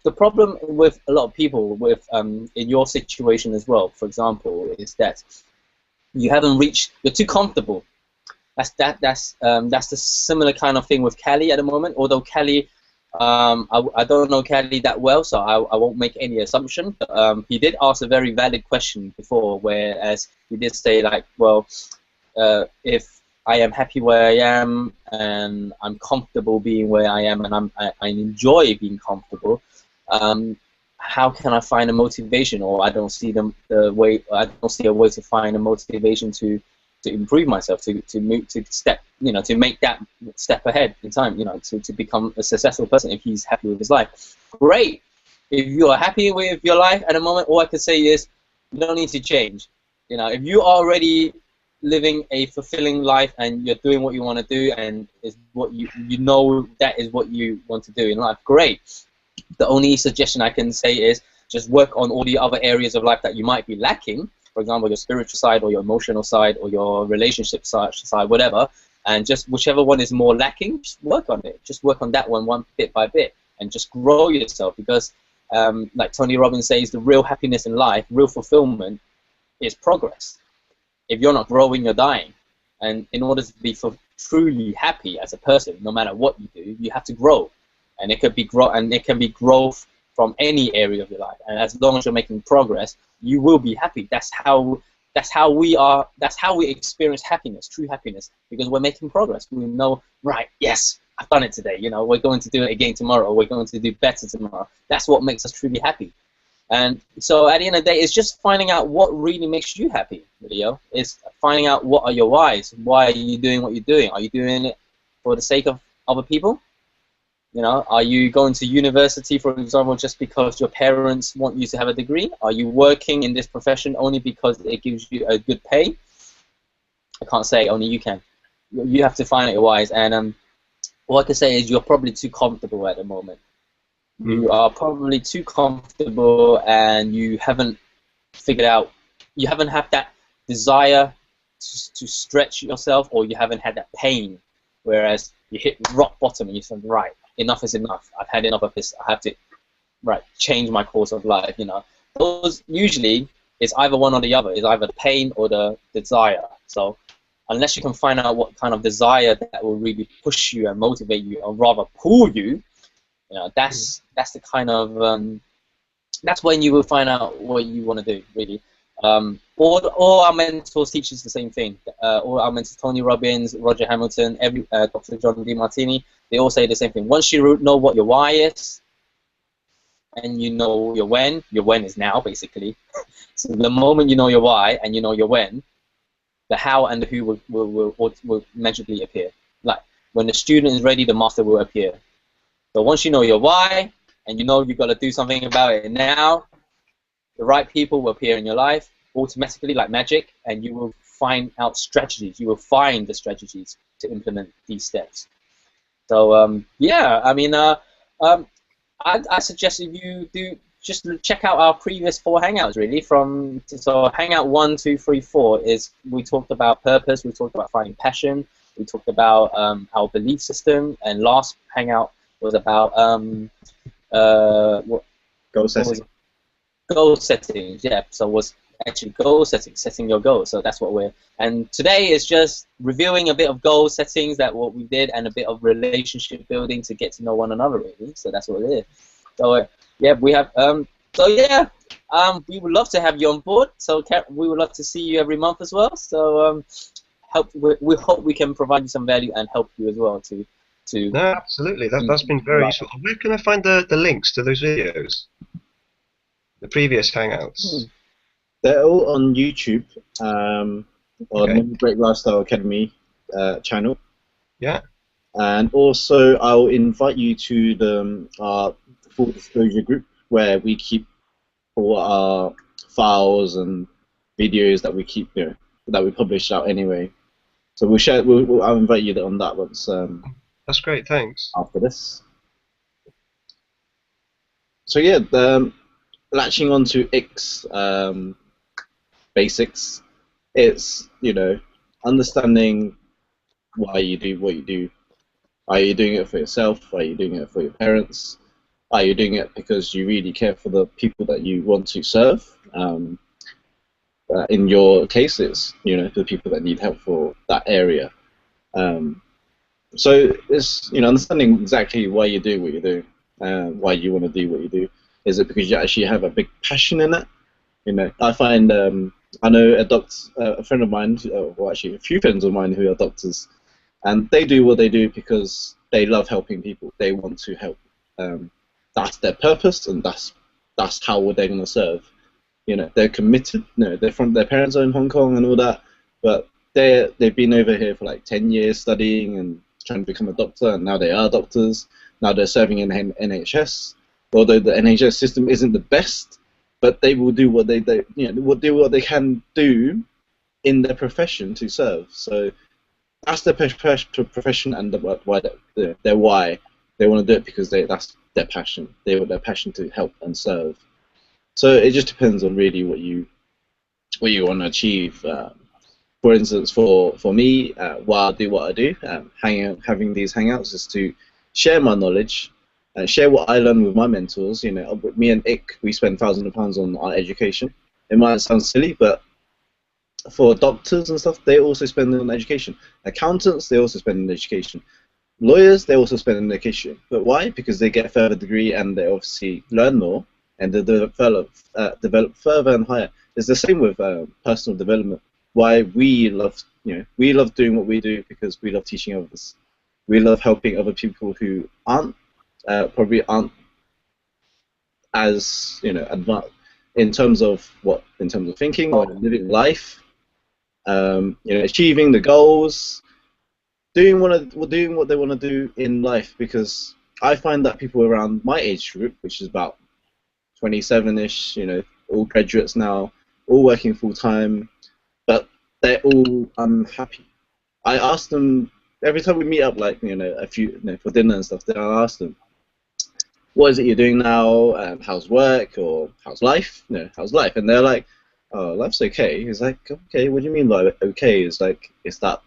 the problem with a lot of people with in your situation as well, for example, is that you haven't reached, you're too comfortable. That's the similar kind of thing with Kelly at the moment. Although Kelly, I don't know Kelly that well, so I won't make any assumption. But, he did ask a very valid question before, whereas he did say like, well, if I am happy where I am and I'm comfortable being where I am and I enjoy being comfortable, how can I find a motivation? Or I don't see the way. I don't see a way to find a motivation to improve myself, to make that step ahead in time, to become a successful person. If he's happy with his life, great. If you are happy with your life at the moment, all I can say is you don't need to change. If you are already living a fulfilling life and you're doing what you want to do and is what that is what you want to do in life, great. The only suggestion I can say is just work on all the other areas of life that you might be lacking. For example, your spiritual side or your emotional side or your relationship side, whatever, and just whichever one is more lacking, just work on it. Just work on that one bit by bit, and just grow yourself. Because, like Tony Robbins says, the real happiness in life, real fulfillment, is progress. If you're not growing, you're dying. And in order to be truly happy as a person, no matter what you do, you have to grow. And it could be growth from any area of your life. And as long as you're making progress, you will be happy. That's how we experience happiness, true happiness, because we're making progress. We know, right, yes, I've done it today. We're going to do it again tomorrow. We're going to do better tomorrow. That's what makes us truly happy. And so at the end of the day, it's just finding out what really makes you happy, Leo. It's finding out what are your whys. Why are you doing what you're doing? Are you doing it for the sake of other people? Are you going to university, for example, just because your parents want you to have a degree? Are you working in this profession only because it gives you a good pay? I can't say, only you can. You have to find out your whys. And all I can say is you're probably too comfortable at the moment. You are probably too comfortable and you haven't figured out, you haven't had that desire to stretch yourself, or you haven't had that pain, whereas you hit rock bottom and you said, right, enough is enough. I've had enough of this. I have to, change my course of life. Those usually is either one or the other. It's either the pain or the desire. So unless you can find out what kind of desire that will really push you and motivate you, or rather pull you, that's the kind of that's when you will find out what you want to do, really. All our mentors teach us the same thing. All our mentors, Tony Robbins, Roger Hamilton, Dr. John DeMartini, they all say the same thing. Once you know what your why is, and you know your when is now, basically. So the moment you know your why and you know your when, the how and the who will magically appear. Like when the student is ready, the master will appear. So once you know your why and you know you've got to do something about it now, the right people will appear in your life automatically like magic, and you will find out strategies. You will find the strategies to implement these steps. So yeah, I mean, I suggest if you do, just check out our previous 4 hangouts. Really, so hangout 1, 2, 3, 4 is we talked about purpose, we talked about finding passion, we talked about our belief system, and last hangout was about Goal setting. Goal settings, yeah. So it was actually goal setting, setting your goals. So that's what and today is just reviewing a bit of goal settings, that what we did, and a bit of relationship building to get to know one another, really. So that's what it is. So yeah, we have we would love to have you on board. So we would love to see you every month as well. So we hope we can provide you some value and help you as well to. No, absolutely. That's been very useful. Where can I find the links to those videos? The previous hangouts. They're all on YouTube, on the Great Lifestyle Academy channel. Yeah. And also, I'll invite you to our full disclosure group, where we keep all our files and videos that we keep, that we publish out anyway. So we'll share. I'll invite you on that once. That's great. Thanks. After this. So yeah, latching onto X basics, it's understanding why you do what you do. Are you doing it for yourself? Are you doing it for your parents? Are you doing it because you really care for the people that you want to serve? In your cases, the people that need help for that area. Um, so it's understanding exactly why you do what you do, why you want to do what you do. Is it because you actually have a big passion in it? I find I know a friend of mine, well actually a few friends of mine who are doctors, and they do what they do because they love helping people. They want to help. That's their purpose, and that's how they're going to serve. They're committed. They're from their parents are in Hong Kong and all that, but they've been over here for like 10 years studying and trying to become a doctor, and now they are doctors. Now they're serving in NHS, although the NHS system isn't the best, but they will do what will do what they can do in their profession to serve. So that's their profession, and their why. They want to do it because that's their passion. They want their passion to help and serve. So it just depends on really what you want to achieve. For instance, for me, why I do what I do, having these hangouts is to share my knowledge and share what I learn with my mentors. With me and Ick, we spend thousands of pounds on our education. It might sound silly, but for doctors and stuff, they also spend on education. Accountants, they also spend on education. Lawyers, they also spend on education. But why? Because they get a further degree and they obviously learn more and they develop further and higher. It's the same with personal development. Why we love doing what we do because we love teaching others. We love helping other people who probably aren't as advanced in terms of thinking or living life. Achieving the goals, doing what they want to do in life. Because I find that people around my age group, which is about 27-ish, all graduates now, all working full time, but they're all unhappy. I ask them every time we meet up, like a few for dinner and stuff. Then I ask them, "What is it you're doing now? How's work or how's life? How's life?" And they're like, "Oh, life's okay." It's like, "Okay, what do you mean by okay?" It's like, is that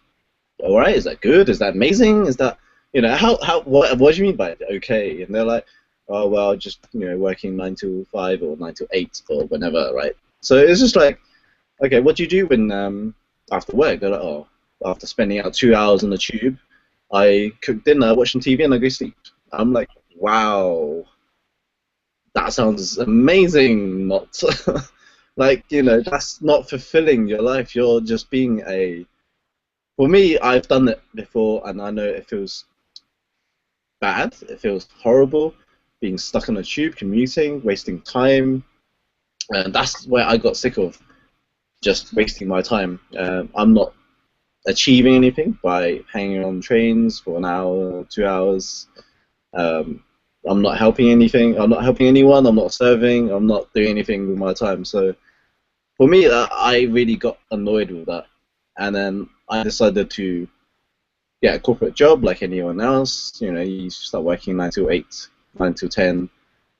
all right? Is that good? Is that amazing? Is that what do you mean by okay? And they're like, "Oh well, just working 9 to 5 or 9 to 8 or whenever, right?" So it's just like, okay, what do you do when after work? They're like, "Oh, after spending out 2 hours on the tube, I cook dinner, watch some TV, and I go sleep." I'm like, wow, that sounds amazing. Not like that's not fulfilling your life. You're just being a. For me, I've done it before, and I know it feels bad. It feels horrible, being stuck on a tube, commuting, wasting time, and that's where I got sick of just wasting my time. I'm not achieving anything by hanging on trains for an hour, 2 hours. I'm not helping anything. I'm not helping anyone. I'm not serving. I'm not doing anything with my time. So for me, I really got annoyed with that, and then I decided to get a corporate job like anyone else. You start working 9 to 8, 9 to 10,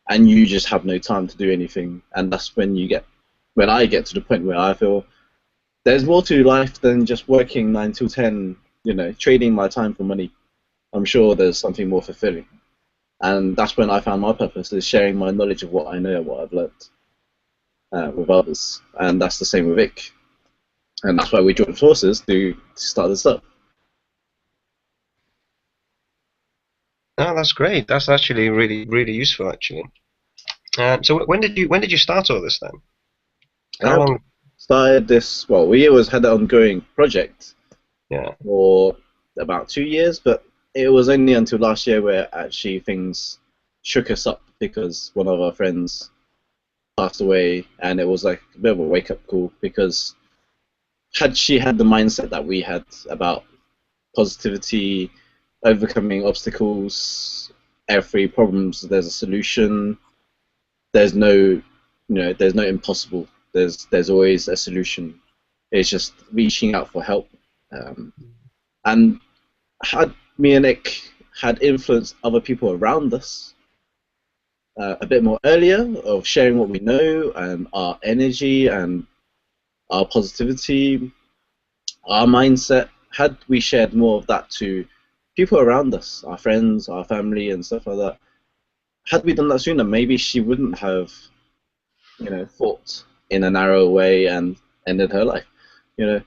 and you just have no time to do anything. And that's when I get to the point where I feel there's more to life than just working 9 to 10. Trading my time for money. I'm sure there's something more fulfilling. And that's when I found my purpose, is sharing my knowledge of what I know and what I've learned with others. And that's the same with Vic. And that's why we joined forces to start this up. Oh, that's great. That's actually really, really useful, actually. So when did you start all this then? How long? Started this. Well, we always had an ongoing project. Yeah. For about 2 years, but it was only until last year where actually things shook us up because one of our friends passed away, and it was like a bit of a wake-up call. Because had she had the mindset that we had about positivity, overcoming obstacles, every problem there's a solution. There's no, there's no impossible. There's always a solution. It's just reaching out for help. And had me and Nick had influenced other people around us, a bit more earlier, of sharing what we know and our energy and our positivity, our mindset. Had we shared more of that to people around us, our friends, our family, and stuff like that, had we done that sooner, maybe she wouldn't have, fought in a narrow way and ended her life.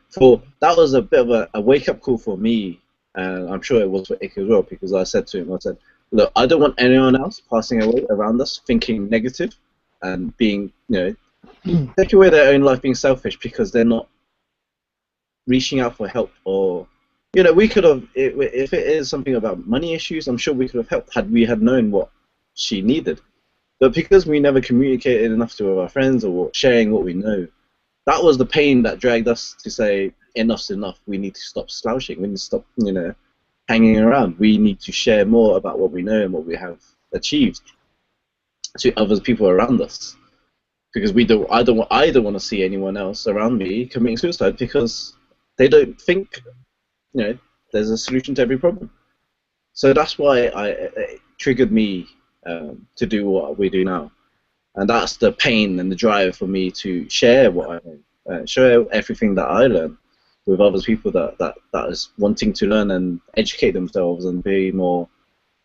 For that was a bit of a wake-up call for me, and I'm sure it was for Ike as well, because I said to him, I said, look, I don't want anyone else passing away around us thinking negative and being, take away their own life being selfish because they're not reaching out for help, or we could have, if it is something about money issues, I'm sure we could have helped had we had known what she needed. But because we never communicated enough to our friends or sharing what we know, that was the pain that dragged us to say, enough's enough. We need to stop slouching. We need to stop, hanging around. We need to share more about what we know and what we have achieved to other people around us. Because I don't want to see anyone else around me committing suicide because they don't think, there's a solution to every problem. So that's why it triggered me to do what we do now. And that's the pain and the drive for me to share what I know, share everything that I learn with other people that is wanting to learn and educate themselves and be more,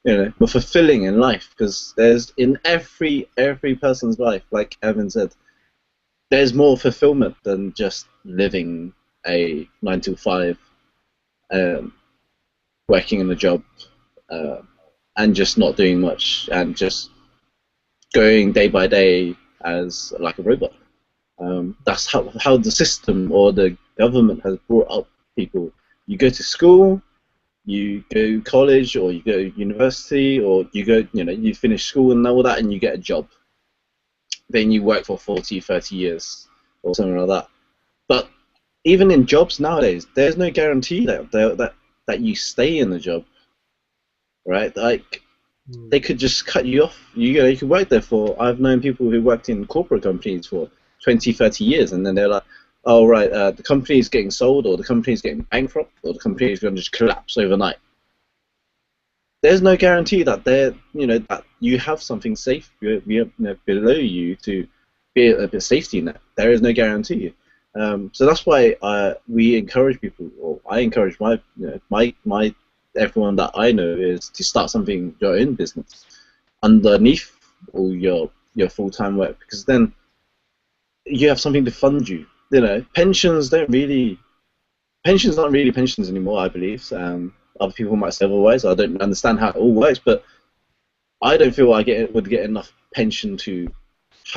more fulfilling in life. Because there's in every person's life, like Evan said, there's more fulfillment than just living a 9 to 5, working in a job, and just not doing much and just going day by day as like a robot. That's how the system or the government has brought up people. You go to school, you go college, or you go university, or you go, you finish school and all that, and you get a job. Then you work for 40, 30 years or something like that. But even in jobs nowadays, there's no guarantee that you stay in the job, right? Like, they could just cut you off. You could work there for, I've known people who worked in corporate companies for 20, 30 years, and then they're like, oh, right, the company is getting sold, or the company is getting bankrupt, or the company is going to just collapse overnight. There's no guarantee that that you have something safe below you to be a bit of safety net. There is no guarantee. So that's why we encourage people, or I encourage my everyone that I know, is to start something, your own business, underneath all your full-time work, because then you have something to fund you. Pensions aren't really pensions anymore, I believe. Other people might say otherwise. I don't understand how it all works, but I don't feel I would get enough pension to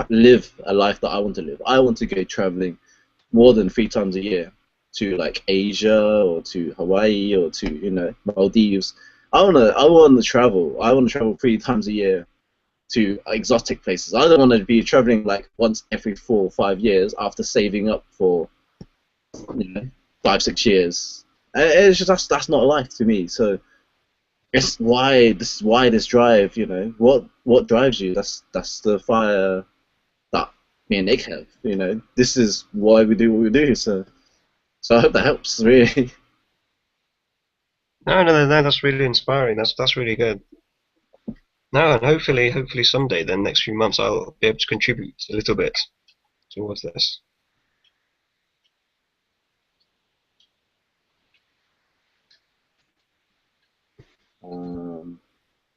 live a life that I want to live. I want to go traveling more than 3 times a year to like Asia or to Hawaii or to Maldives. I want to travel. I want to travel 3 times a year to exotic places. I don't want to be traveling like once every 4 or 5 years after saving up for 5, 6 years. It's just that's not life to me. So this is why this drive. What drives you? That's the fire that me and Nick have. This is why we do what we do. So I hope that helps, really. No, that's really inspiring. That's really good. No, and hopefully someday, then next few months, I'll be able to contribute a little bit towards this.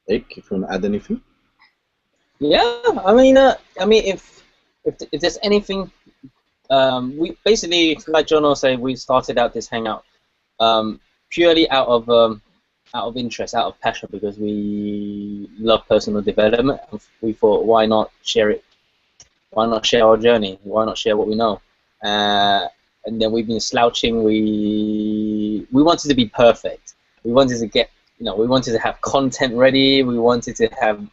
Nick, if you want to add anything. Yeah, I mean, if there's anything, we basically, like John will say, we started out this hangout purely out of interest, out of passion, because we love personal development. We thought, why not share it? Why not share our journey? Why not share what we know? And then we've been slouching. We wanted to be perfect. We wanted to get, we wanted to have content ready. We wanted to have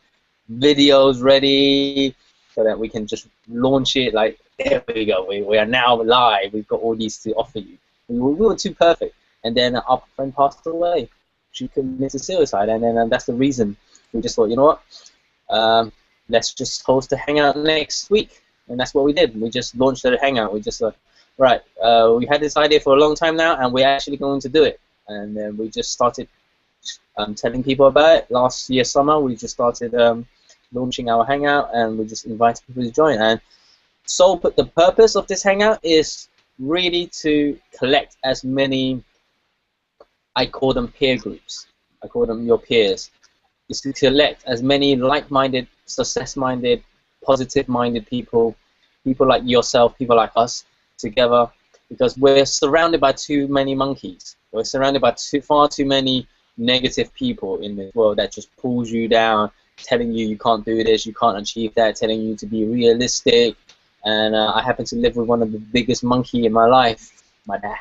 videos ready so that we can just launch it. Like, there we go. We are now live. We've got all these to offer you. We were too perfect. And then our friend passed away. She committed suicide, and then that's the reason we just thought, you know what, let's just host a hangout next week, and that's what we did. We just launched the hangout. We just right, we had this idea for a long time now, and we're actually going to do it. And then we just started telling people about it. Last year summer, we just started launching our Hangout, and we just invite people to join. And so, but the purpose of this Hangout is really to collect as many, I call them peer groups. I call them your peers. Is to collect as many like-minded, success-minded, positive-minded people, people like yourself, people like us, together, because we're surrounded by too many monkeys. We're surrounded by far too many negative people in this world that just pulls you down, telling you can't do this, you can't achieve that, telling you to be realistic. And I happen to live with one of the biggest monkey in my life, my dad.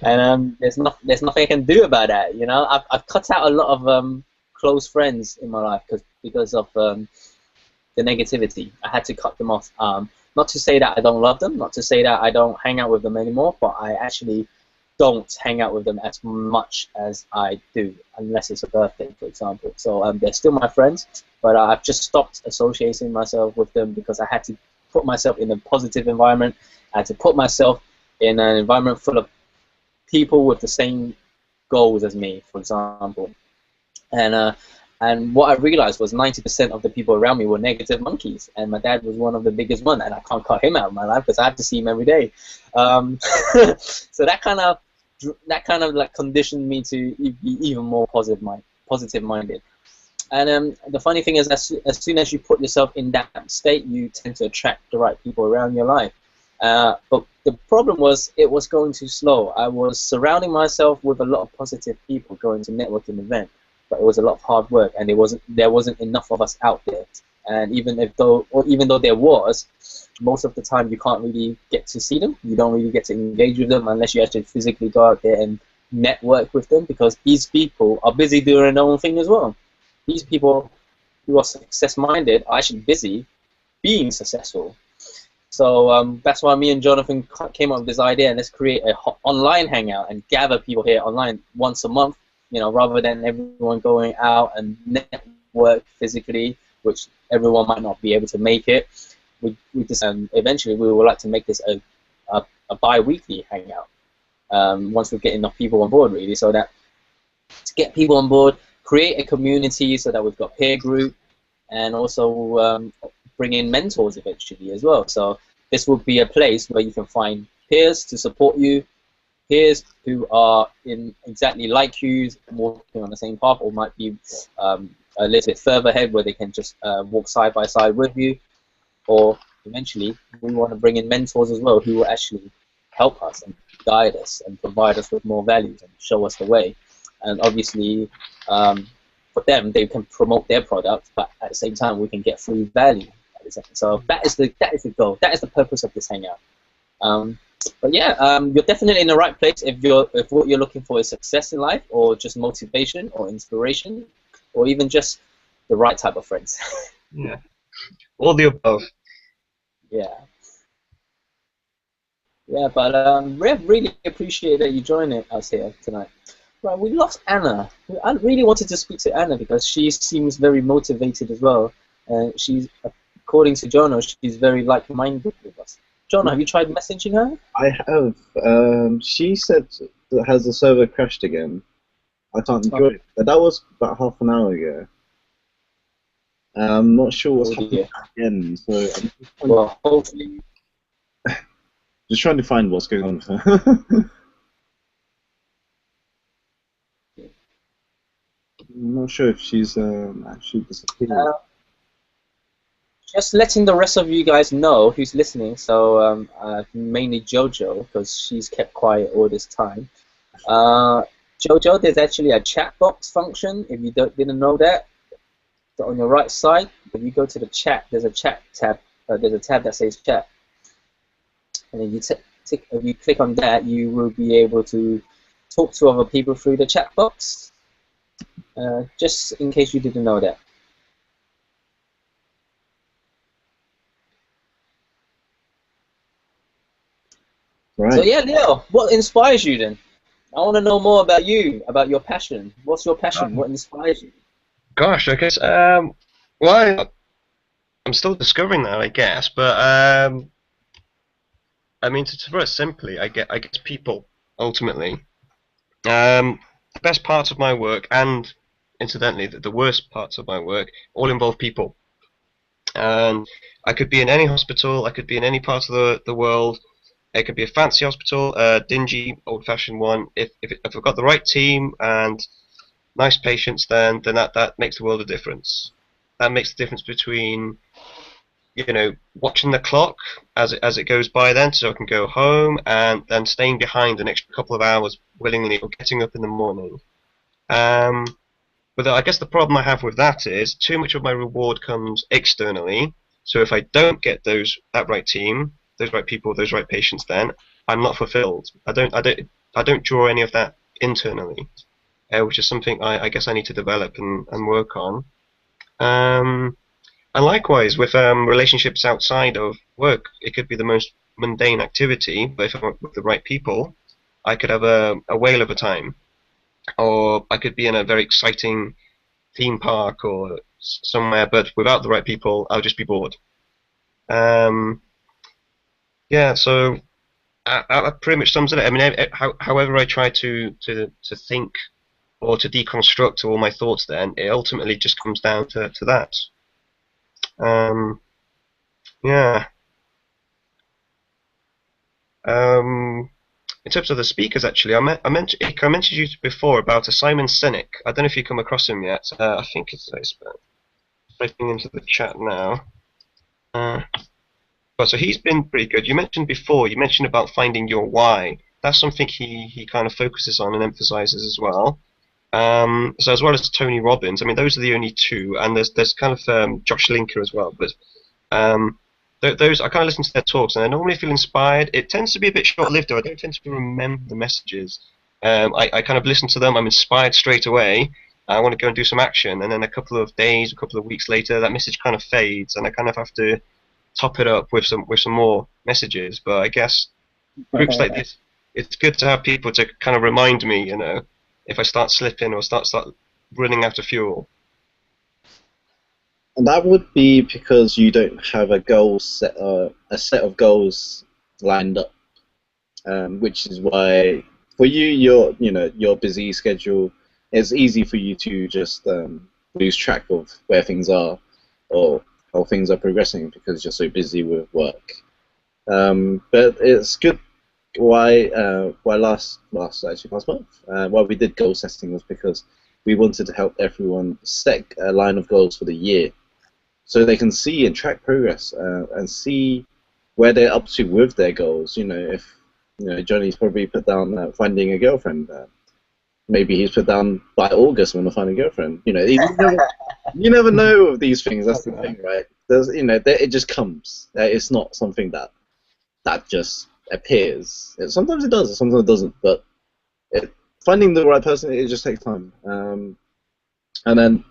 And there's nothing I can do about that. You know, I've cut out a lot of close friends in my life because of the negativity. I had to cut them off. Not to say that I don't love them, not to say that I don't hang out with them anymore, but I actually don't hang out with them as much as I do, unless it's a birthday, for example. So they're still my friends, but I've just stopped associating myself with them because I had to put myself in a positive environment. I had to put myself in an environment full of people with the same goals as me, for example. And what I realized was 90% of the people around me were negative monkeys, and my dad was one of the biggest ones, and I can't cut him out of my life because I have to see him every day. So that kind of like conditioned me to be even more positive-minded. And the funny thing is, as soon as you put yourself in that state, you tend to attract the right people around your life. But the problem was, it was going too slow. I was surrounding myself with a lot of positive people going to networking events, but it was a lot of hard work, and there wasn't enough of us out there. And even though there was, most of the time you can't really get to see them. You don't really get to engage with them unless you actually physically go out there and network with them, because these people are busy doing their own thing as well. These people who are success-minded are actually busy being successful. So that's why me and Jonathan came up with this idea, and let's create an online hangout and gather people here online once a month, you know, rather than everyone going out and network physically, which everyone might not be able to make it. We just eventually we would like to make this a bi-weekly hangout once we get enough people on board, really, so that to get people on board, create a community so that we've got peer group, and also bring in mentors eventually as well. So this will be a place where you can find peers to support you, peers who are in exactly like you, walking on the same path, or might be a little bit further ahead where they can just walk side by side with you. Or eventually we want to bring in mentors as well, who will actually help us and guide us and provide us with more values and show us the way. And obviously for them, they can promote their product, but at the same time we can get free value. So that is the goal. That is the purpose of this hangout. But yeah, you're definitely in the right place if what you're looking for is success in life, or just motivation or inspiration, or even just the right type of friends. Yeah, all the above. Yeah. Yeah, but we really appreciate that you joining us here tonight. Well, we lost Anna. I really wanted to speak to Anna because she seems very motivated as well. She's, according to Jonah, she's very like-minded with us. Jonah, have you tried messaging her? I have. She said, has the server crashed again? I can't join it. But that was about half an hour ago. I'm not sure what's happening again. So I'm just well, hopefully. Just trying to find what's going on with her. I'm not sure if she's actually disappeared. Just letting the rest of you guys know who's listening, so mainly Jojo, because she's kept quiet all this time. Jojo, there's actually a chat box function, if you didn't know that. So on your right side, if you go to the chat, there's a chat tab. There's a tab that says chat. And then if you click on that, you will be able to talk to other people through the chat box. Just in case you didn't know that. Right. So yeah, Leo, what inspires you then? I want to know more about you, about your passion. What's your passion? What inspires you? Gosh, I guess, well, I'm still discovering that, I guess, but, I mean, to put it simply, I guess people, ultimately. The best part of my work, and incidentally, the worst parts of my work all involve people. And I could be in any hospital, I could be in any part of the world. It could be a fancy hospital, a dingy, old-fashioned one. If I've got the right team and nice patients, then that makes the world a difference. That makes the difference between, you know, watching the clock as it goes by, then so I can go home, and then staying behind an extra couple of hours willingly, or getting up in the morning. But I guess the problem I have with that is too much of my reward comes externally. So if I don't get that right team, those right people, those right patients, then I'm not fulfilled. I don't draw any of that internally, which is something I guess I need to develop and work on. And likewise with relationships outside of work, it could be the most mundane activity, but if I'm with the right people, I could have a whale of a time. Or I could be in a very exciting theme park or somewhere, but without the right people, I'll just be bored. Yeah, so that pretty much sums it up. I mean, however I try to think or to deconstruct all my thoughts, then it ultimately just comes down to that. Yeah. In terms of the speakers, actually, I mentioned you before about a Simon Sinek. I don't know if you come across him yet. I think it's typing into the chat now. So he's been pretty good. You mentioned about finding your why. That's something he kind of focuses on and emphasizes as well. So as well as Tony Robbins, I mean, those are the only two, and there's kind of Josh Linker as well. But those, I kind of listen to their talks, and I normally feel inspired. It tends to be a bit short-lived, though. I don't tend to remember the messages. I kind of listen to them. I'm inspired straight away. I want to go and do some action, and then a couple of days, a couple of weeks later, that message kind of fades, and I kind of have to top it up with some more messages. But I guess groups like this, it's good to have people to kind of remind me, you know, if I start slipping or start running out of fuel. And that would be because you don't have a set of goals lined up, which is why for you, your busy schedule, it's easy for you to just lose track of where things are or how things are progressing because you're so busy with work. But it's good. Why last month, why we did goal setting was because we wanted to help everyone set a line of goals for the year, so they can see and track progress and see where they're up to with their goals. You know, if Johnny's probably put down finding a girlfriend. Maybe he's put down by August when I find a girlfriend. You know, you never know of these things. That's the thing, right? It just comes. It's not something that just appears. Sometimes it does, sometimes it doesn't. But finding the right person, it just takes time. And then,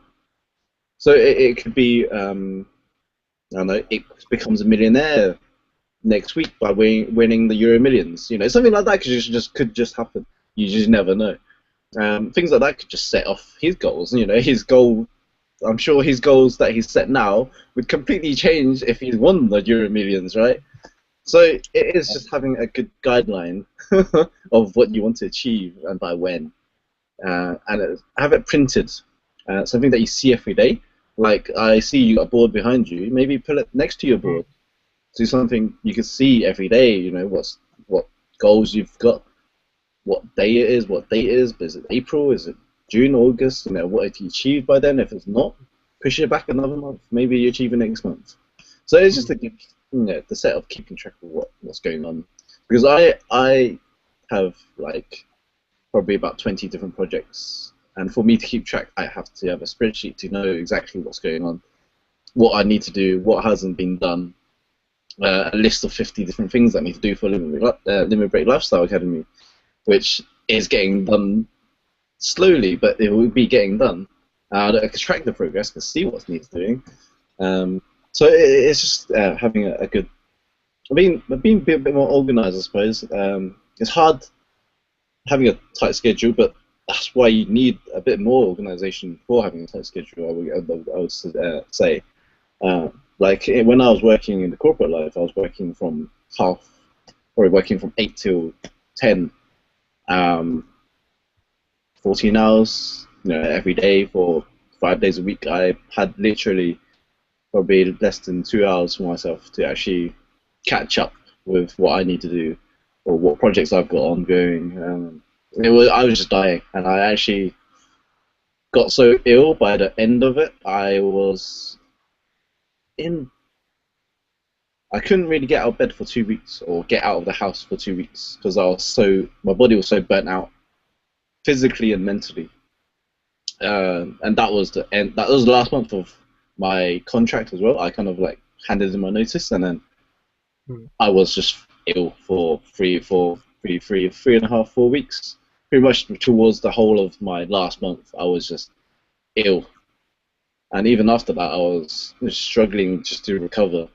so it could be, I don't know, it becomes a millionaire next week by winning the Euro Millions. You know, something like that could just happen. You just never know. Things like that could just set off his goals. You know, his goal. I'm sure his goals that he's set now would completely change if he's won the Euro Millions, right? So it is just having a good guideline of what you want to achieve and by when, and have it printed, something that you see every day. Like I see you got a board behind you, maybe put it next to your board. So something you can see every day. You know what goals you've got, what day it is, what date it is it April, is it June, August? You know, what have you achieved by then? If it's not, push it back another month. Maybe you achieve it next month. So it's just the set of keeping track of what's going on. Because I have like probably about 20 different projects, and for me to keep track, I have to have a spreadsheet to know exactly what's going on, what I need to do, what hasn't been done, a list of 50 different things I need to do for Limit Break Lifestyle Academy, which is getting done slowly, but it will be getting done. I can track the progress, can see what needs doing. So it's just having a good. Being a bit more organized, I suppose. It's hard having a tight schedule, but that's why you need a bit more organization for having a tight schedule. I would say. Like when I was working in the corporate life, I was working from 8 till 10. 14 hours every day for 5 days a week. I had literally probably less than 2 hours for myself to actually catch up with what I need to do or what projects I've got ongoing. I was just dying, and I actually got so ill by the end of it. I couldn't really get out of bed for 2 weeks or get out of the house for 2 weeks because my body was so burnt out physically and mentally. And that was the end. That was the last month of my contract as well. I kind of like handed in my notice, and then I was just ill for 3.5, 4 weeks. Pretty much towards the whole of my last month, I was just ill, and even after that, I was struggling just to recover.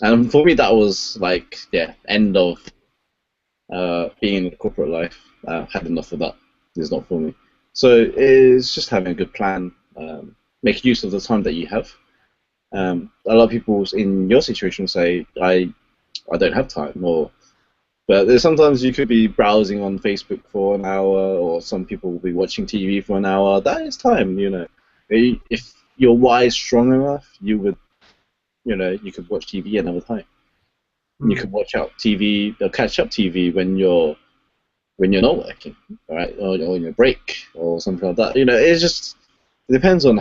And for me, that was like end of being in corporate life. Had enough of that. It's not for me. So it's just having a good plan. Make use of the time that you have. A lot of people in your situation say, I don't have time, but there's sometimes you could be browsing on Facebook for an hour, or some people will be watching TV for an hour. That is time, If your why is strong enough, you could watch TV another time. You could watch out TV, or catch up TV when you're not working, right, or on your break or something like that. It depends on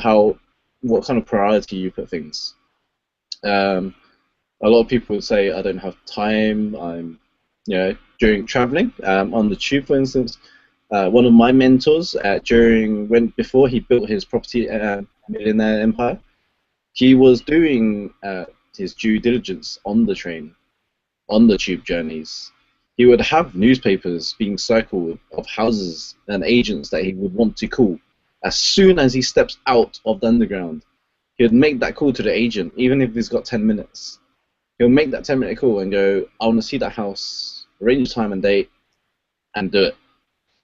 what kind of priority you put things. A lot of people would say, I don't have time. I'm, during traveling on the tube, for instance. One of my mentors before he built his property millionaire empire, he was doing his due diligence on the train, on the tube journeys. He would have newspapers being circled of houses and agents that he would want to call. As soon as he steps out of the underground, he would make that call to the agent, even if he's got 10 minutes. He'll make that 10-minute call and go, I want to see that house, arrange time and date, and do it.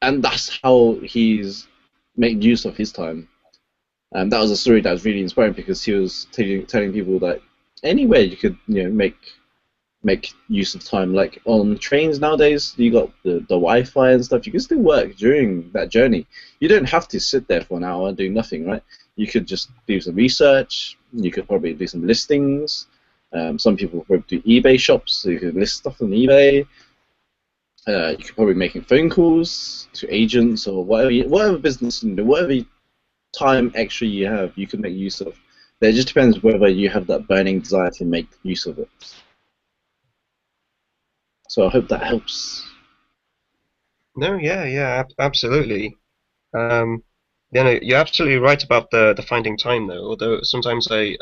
And that's how he's made use of his time. And that was a story that was really inspiring, because he was telling people that anywhere you could make use of time. Like on trains nowadays, you got the Wi-Fi and stuff. You can still work during that journey. You don't have to sit there for an hour and do nothing, right? You could just do some research. You could probably do some listings. Some people probably do eBay shops, so you could list stuff on eBay. You could probably making phone calls to agents or whatever business, whatever time extra you have, you can make use of. It just depends whether you have that burning desire to make use of it. So I hope that helps. No, absolutely. You're absolutely right about the finding time, though. Although sometimes I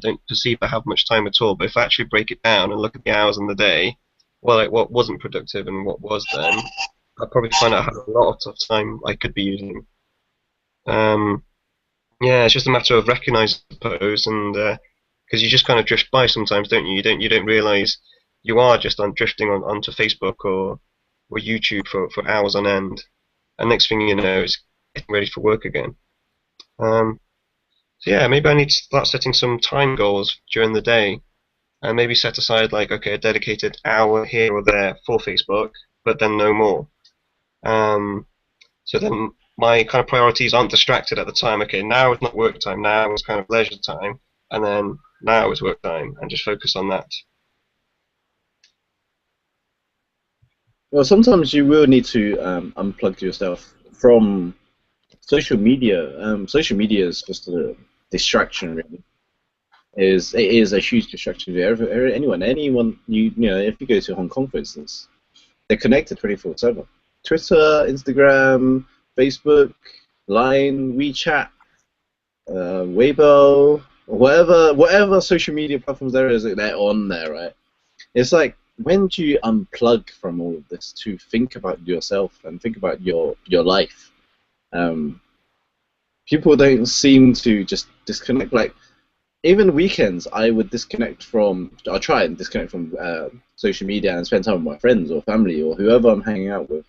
don't perceive I have much time at all. But if I actually break it down and look at the hours in the day, like what wasn't productive and what was, then I'd probably find out I had a lot of time I could be using. It's just a matter of recognizing, I suppose, and because you just kind of drift by sometimes, don't you? You don't realize you are just drifting onto Facebook or YouTube for hours on end, and next thing you know, it's getting ready for work again. Maybe I need to start setting some time goals during the day, and maybe set aside a dedicated hour here or there for Facebook, but then no more. So then my kind of priorities aren't distracted at the time. Okay, now it's not work time, now it's kind of leisure time, and then now it's work time, and just focus on that. Well, sometimes you will need to unplug yourself from social media. Social media is just a distraction, really. It is a huge distraction to anyone. If you go to Hong Kong, for instance, they're connected 24/7. Twitter, Instagram, Facebook, Line, WeChat, Weibo, whatever social media platforms there is, they're on there, right? It's like, when do you unplug from all of this to think about yourself and think about your life? People don't seem to just disconnect. Like, even weekends, I try and disconnect from social media and spend time with my friends or family or whoever I'm hanging out with.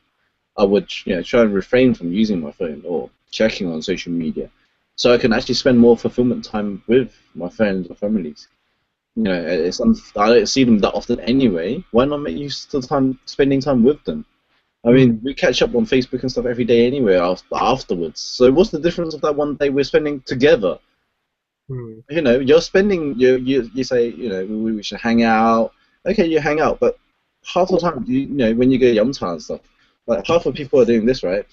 I would try and refrain from using my phone or checking on social media, so I can actually spend more fulfillment time with my friends or families. I don't see them that often anyway. Why not make use of spending time with them? I mean, we catch up on Facebook and stuff every day anyway afterwards. So what's the difference of that one day we're spending together? You know, you're spending, you say, you know, we should hang out. Okay, you hang out, but half the time, you know, when you go Yumtown and stuff, like half of people are doing this, right?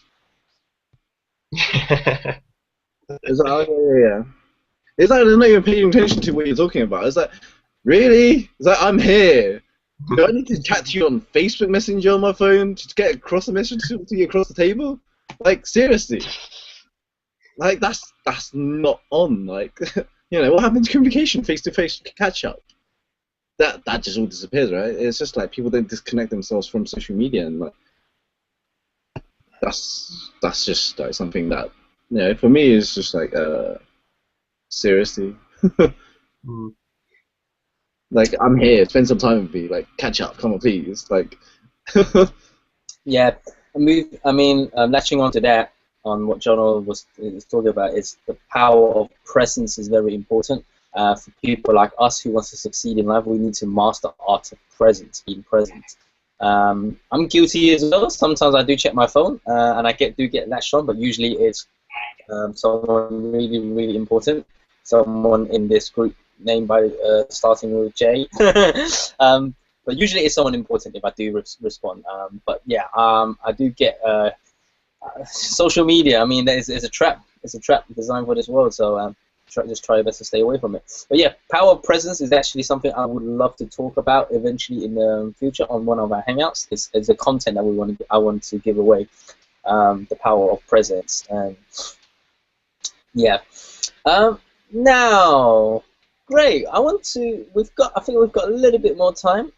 It's like, oh, yeah. It's like they're not even paying attention to what you're talking about. It's like, really? It's like, I'm here. Do I need to chat to you on Facebook Messenger on my phone to get across a message to you across the table? Like, seriously. Like, that's not on. Like, you know, what happened to communication, face-to-face catch-up? That just all disappears, right? It's just like people don't disconnect themselves from social media, and like, that's just like something that, you know, for me is just like, seriously. Like, I'm here, spend some time with me, like, catch up, come on, please, like. Yeah, I mean, latching on to that, on what John was talking about, is the power of presence is very important. For people like us who want to succeed in life, we need to master art of presence, being present. I'm guilty as well. Sometimes I do check my phone, and I do get latched on, but usually it's someone really, really important, someone in this group named by starting with J. But usually it's someone important if I do respond. But yeah, I do get social media. I mean, it's a trap. It's a trap designed for this world. So just try your best to stay away from it. But yeah, power of presence is actually something I would love to talk about eventually in the future on one of our hangouts. It's the content that I want to give away. The power of presence. Yeah. Now, great. I think we've got a little bit more time.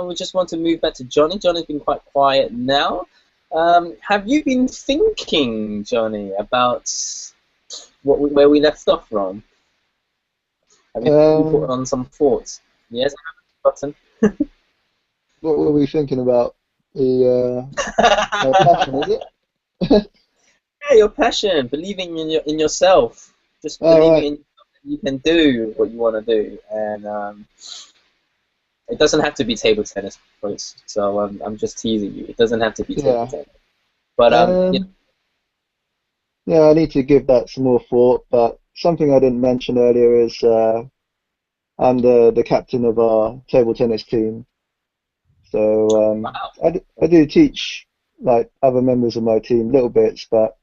We just want to move back to Johnny. Johnny's been quite quiet now. Have you been thinking, Johnny, about where we left off from? Have you put on some thoughts? Yes, button. What were we thinking about? The passion, is it? Yeah, your passion, believing in yourself, just believing in you can do what you want to do, and it doesn't have to be table tennis, folks. So I'm just teasing you. It doesn't have to be table tennis. But yeah, I need to give that some more thought. But something I didn't mention earlier is I'm the captain of our table tennis team. So wow. I do teach like other members of my team little bits, but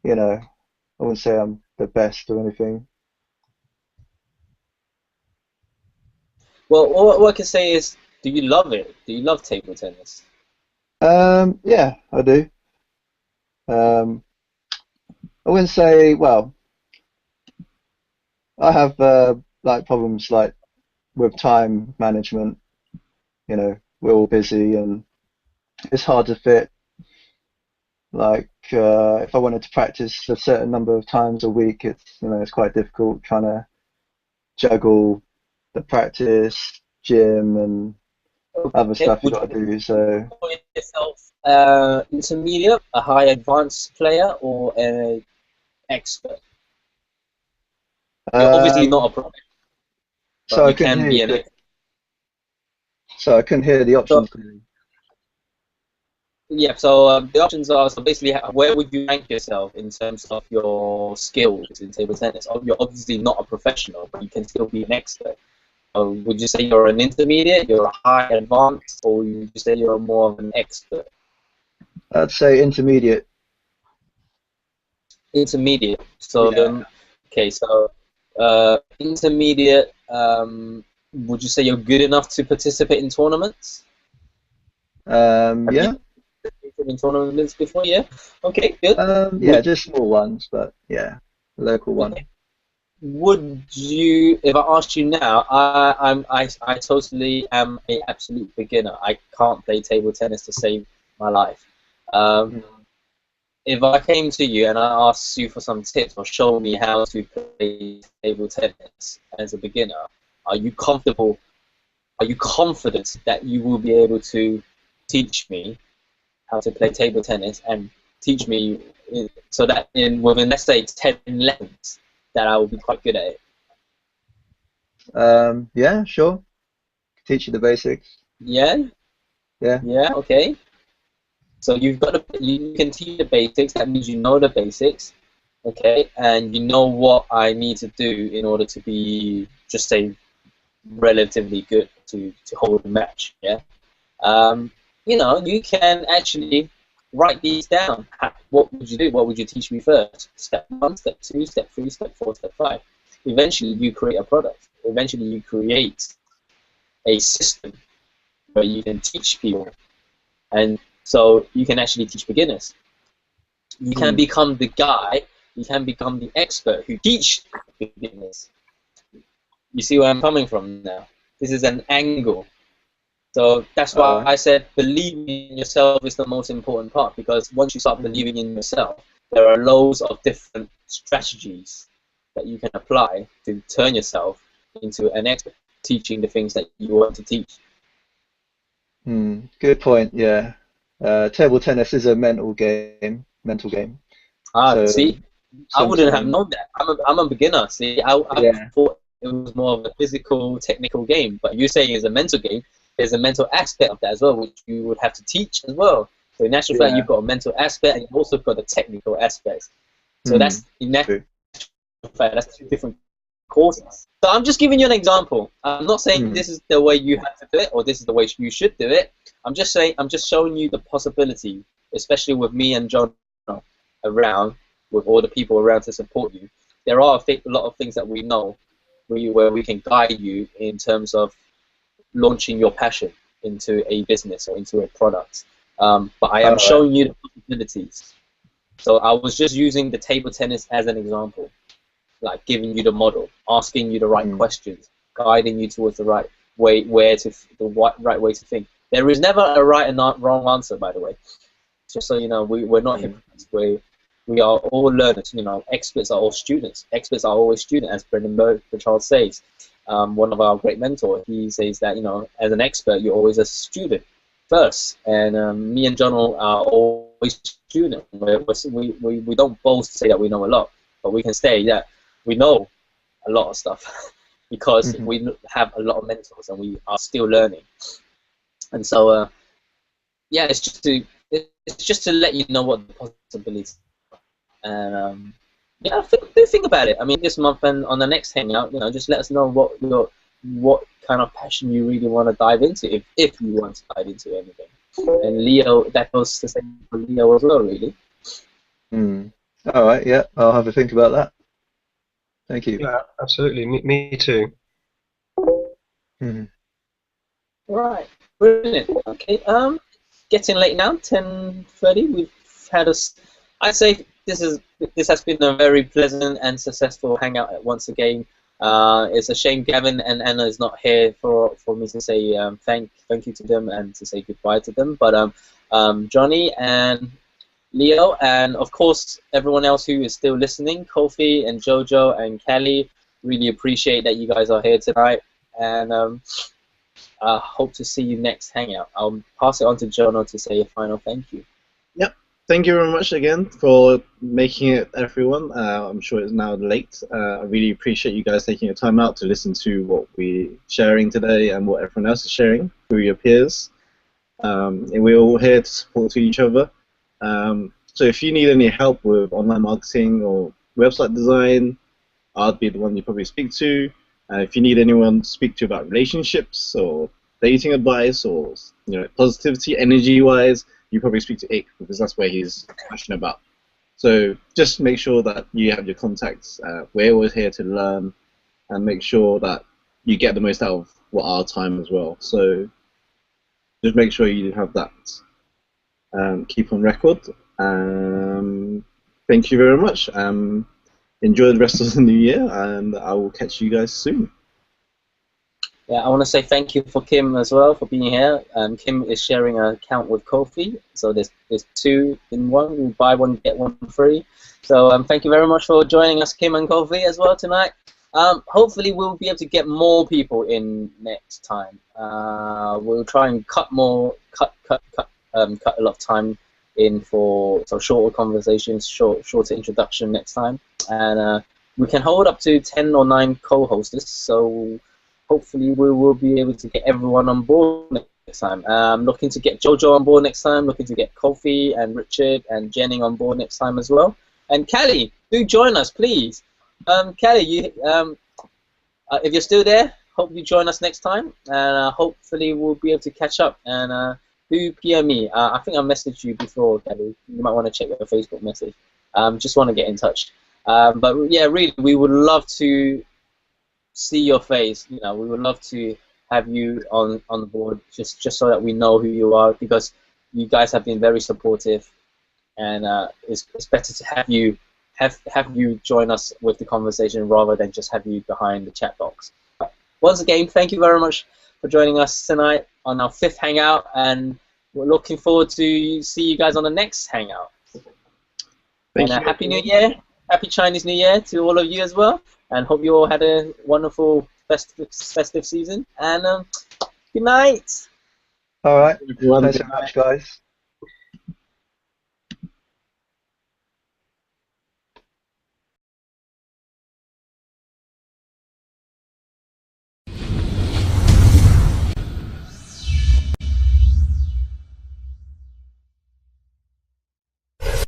you know, I wouldn't say I'm the best or anything. Well, what I can say is, do you love it? Do you love table tennis? Yeah, I do. I wouldn't say, well, I have like problems like with time management. You know, we're all busy and it's hard to fit. Like if I wanted to practice a certain number of times a week, it's quite difficult trying to juggle the practice, gym, and other stuff you got to do. So, call yourself intermediate, a high advanced player, or an expert? You're obviously not a pro, so but I you couldn't can hear be an you. expert. So I couldn't hear the options clearly. Yeah, so the options are, so basically, where would you rank yourself in terms of your skills in table tennis? You're obviously not a professional, but you can still be an expert. Would you say you're an intermediate, you're a high advanced, or would you say you're more of an expert? I'd say intermediate. Intermediate. So Yeah. then, okay, so intermediate. Would you say you're good enough to participate in tournaments? Have Yeah. you participated in tournaments before? Yeah. Okay, good. Yeah, just small ones, but yeah, local one. Would you, if I asked you now, I totally am a absolute beginner. I can't play table tennis to save my life. If I came to you and I asked you for some tips or show me how to play table tennis as a beginner, are you comfortable? Are you confident that you will be able to teach me how to play table tennis and teach me so that within, let's say, 10 lessons, that I will be quite good at it? Yeah, sure. Teach you the basics. Yeah? Yeah. Yeah, okay. So you can teach the basics. That means you know the basics, okay, and you know what I need to do in order to be, just say, relatively good to hold a match. Yeah. You know, you can actually write these down. What would you do? What would you teach me first? Step 1, step 2, step 3, step 4, step 5. Eventually, you create a product. Eventually, you create a system where you can teach people, and so you can actually teach beginners. You can become the guy. You can become the expert who teach beginners. You see where I'm coming from now? This is an angle. So that's why I said believing in yourself is the most important part, because once you start believing in yourself, there are loads of different strategies that you can apply to turn yourself into an expert, teaching the things that you want to teach. Good point. Yeah, table tennis is a mental game. So See, I wouldn't have known that. I'm a beginner. See, I thought it was more of a physical, technical game, but you're saying it's a mental game. There's a mental aspect of that as well, which you would have to teach as well. So in actual fact, you've got a mental aspect, and you've also got a technical aspect. So that's in actual fact, that's 2 different courses. So I'm just giving you an example. I'm not saying this is the way you have to do it, or this is the way you should do it. I'm just saying, I'm just showing you the possibility, especially with me and John around, with all the people around to support you. There are a lot of things that we know where we can guide you in terms of launching your passion into a business or into a product. But I am showing you the possibilities. So I was just using the table tennis as an example, like giving you the model, asking you the right questions, guiding you towards the right way, right way to think. There is never a right and wrong answer, by the way. Just so you know, we're not hypocrites. We are all learners. You know, experts are all students. Experts are always students, as Brendan Burchard says. One of our great mentors, he says that, you know, as an expert, you're always a student first. And me and John are always students. We don't boast to say that we know a lot, but we can say that we know a lot of stuff because we have a lot of mentors and we are still learning. And so, yeah, it's just to let you know what the possibilities are. And yeah, do think about it. I mean, this month and on the next hangout, you know, just let us know what kind of passion you really want to dive into, if you want to dive into anything. And Leo, that goes the same for Leo as well, really. All right, yeah, I'll have a think about that. Thank you. Yeah, absolutely. Me too. Right, brilliant. Okay, getting late now, 10:30. We've had I'd say this has been a very pleasant and successful hangout once again. It's a shame Gavin and Anna is not here for me to say thank you to them and to say goodbye to them. But Johnny and Leo, and of course everyone else who is still listening, Kofi and Jojo and Kelly, really appreciate that you guys are here tonight, and I hope to see you next hangout. I'll pass it on to Jono to say a final thank you. Yep. Thank you very much again for making it, everyone. I'm sure it's now late. I really appreciate you guys taking your time out to listen to what we're sharing today and what everyone else is sharing through your peers. And we're all here to support each other. So if you need any help with online marketing or website design, I'd be the one you probably speak to. If you need anyone to speak to about relationships or dating advice or, you know, positivity, energy-wise, you probably speak to Ick, because that's where he's passionate about. So just make sure that you have your contacts. We're always here to learn and make sure that you get the most out of our time as well. So just make sure you have that. Keep on record. Thank you very much. Enjoy the rest of the new year, and I will catch you guys soon. Yeah, I want to say thank you for Kim as well for being here. Kim is sharing an account with Kofi, so there's 2 in 1. You buy one, get one free. So thank you very much for joining us, Kim and Kofi, as well tonight. Hopefully we'll be able to get more people in next time. We'll try and cut a lot of time in for some shorter conversations, shorter introduction next time, and we can hold up to 10 or 9 co-hosts. So hopefully we will be able to get everyone on board next time. Looking to get Jojo on board next time. Looking to get Kofi and Richard and Jenning on board next time as well. And Callie, do join us, please. Callie, if you're still there, hope you join us next time, and hopefully we'll be able to catch up. And do PM me. I think I messaged you before, Kelly. You might want to check your Facebook message. Just want to get in touch. But yeah, really, we would love to see your face. You know, we would love to have you on the board, just so that we know who you are, because you guys have been very supportive, and it's better to have you join us with the conversation rather than just have you behind the chat box. Once again, thank you very much for joining us tonight on our 5th Hangout, and we're looking forward to see you guys on the next Hangout. Thank you. Happy New Year, Happy Chinese New Year to all of you as well, and hope you all had a wonderful festive season, and good night. All right. Everyone, Thanks good so night. much, guys.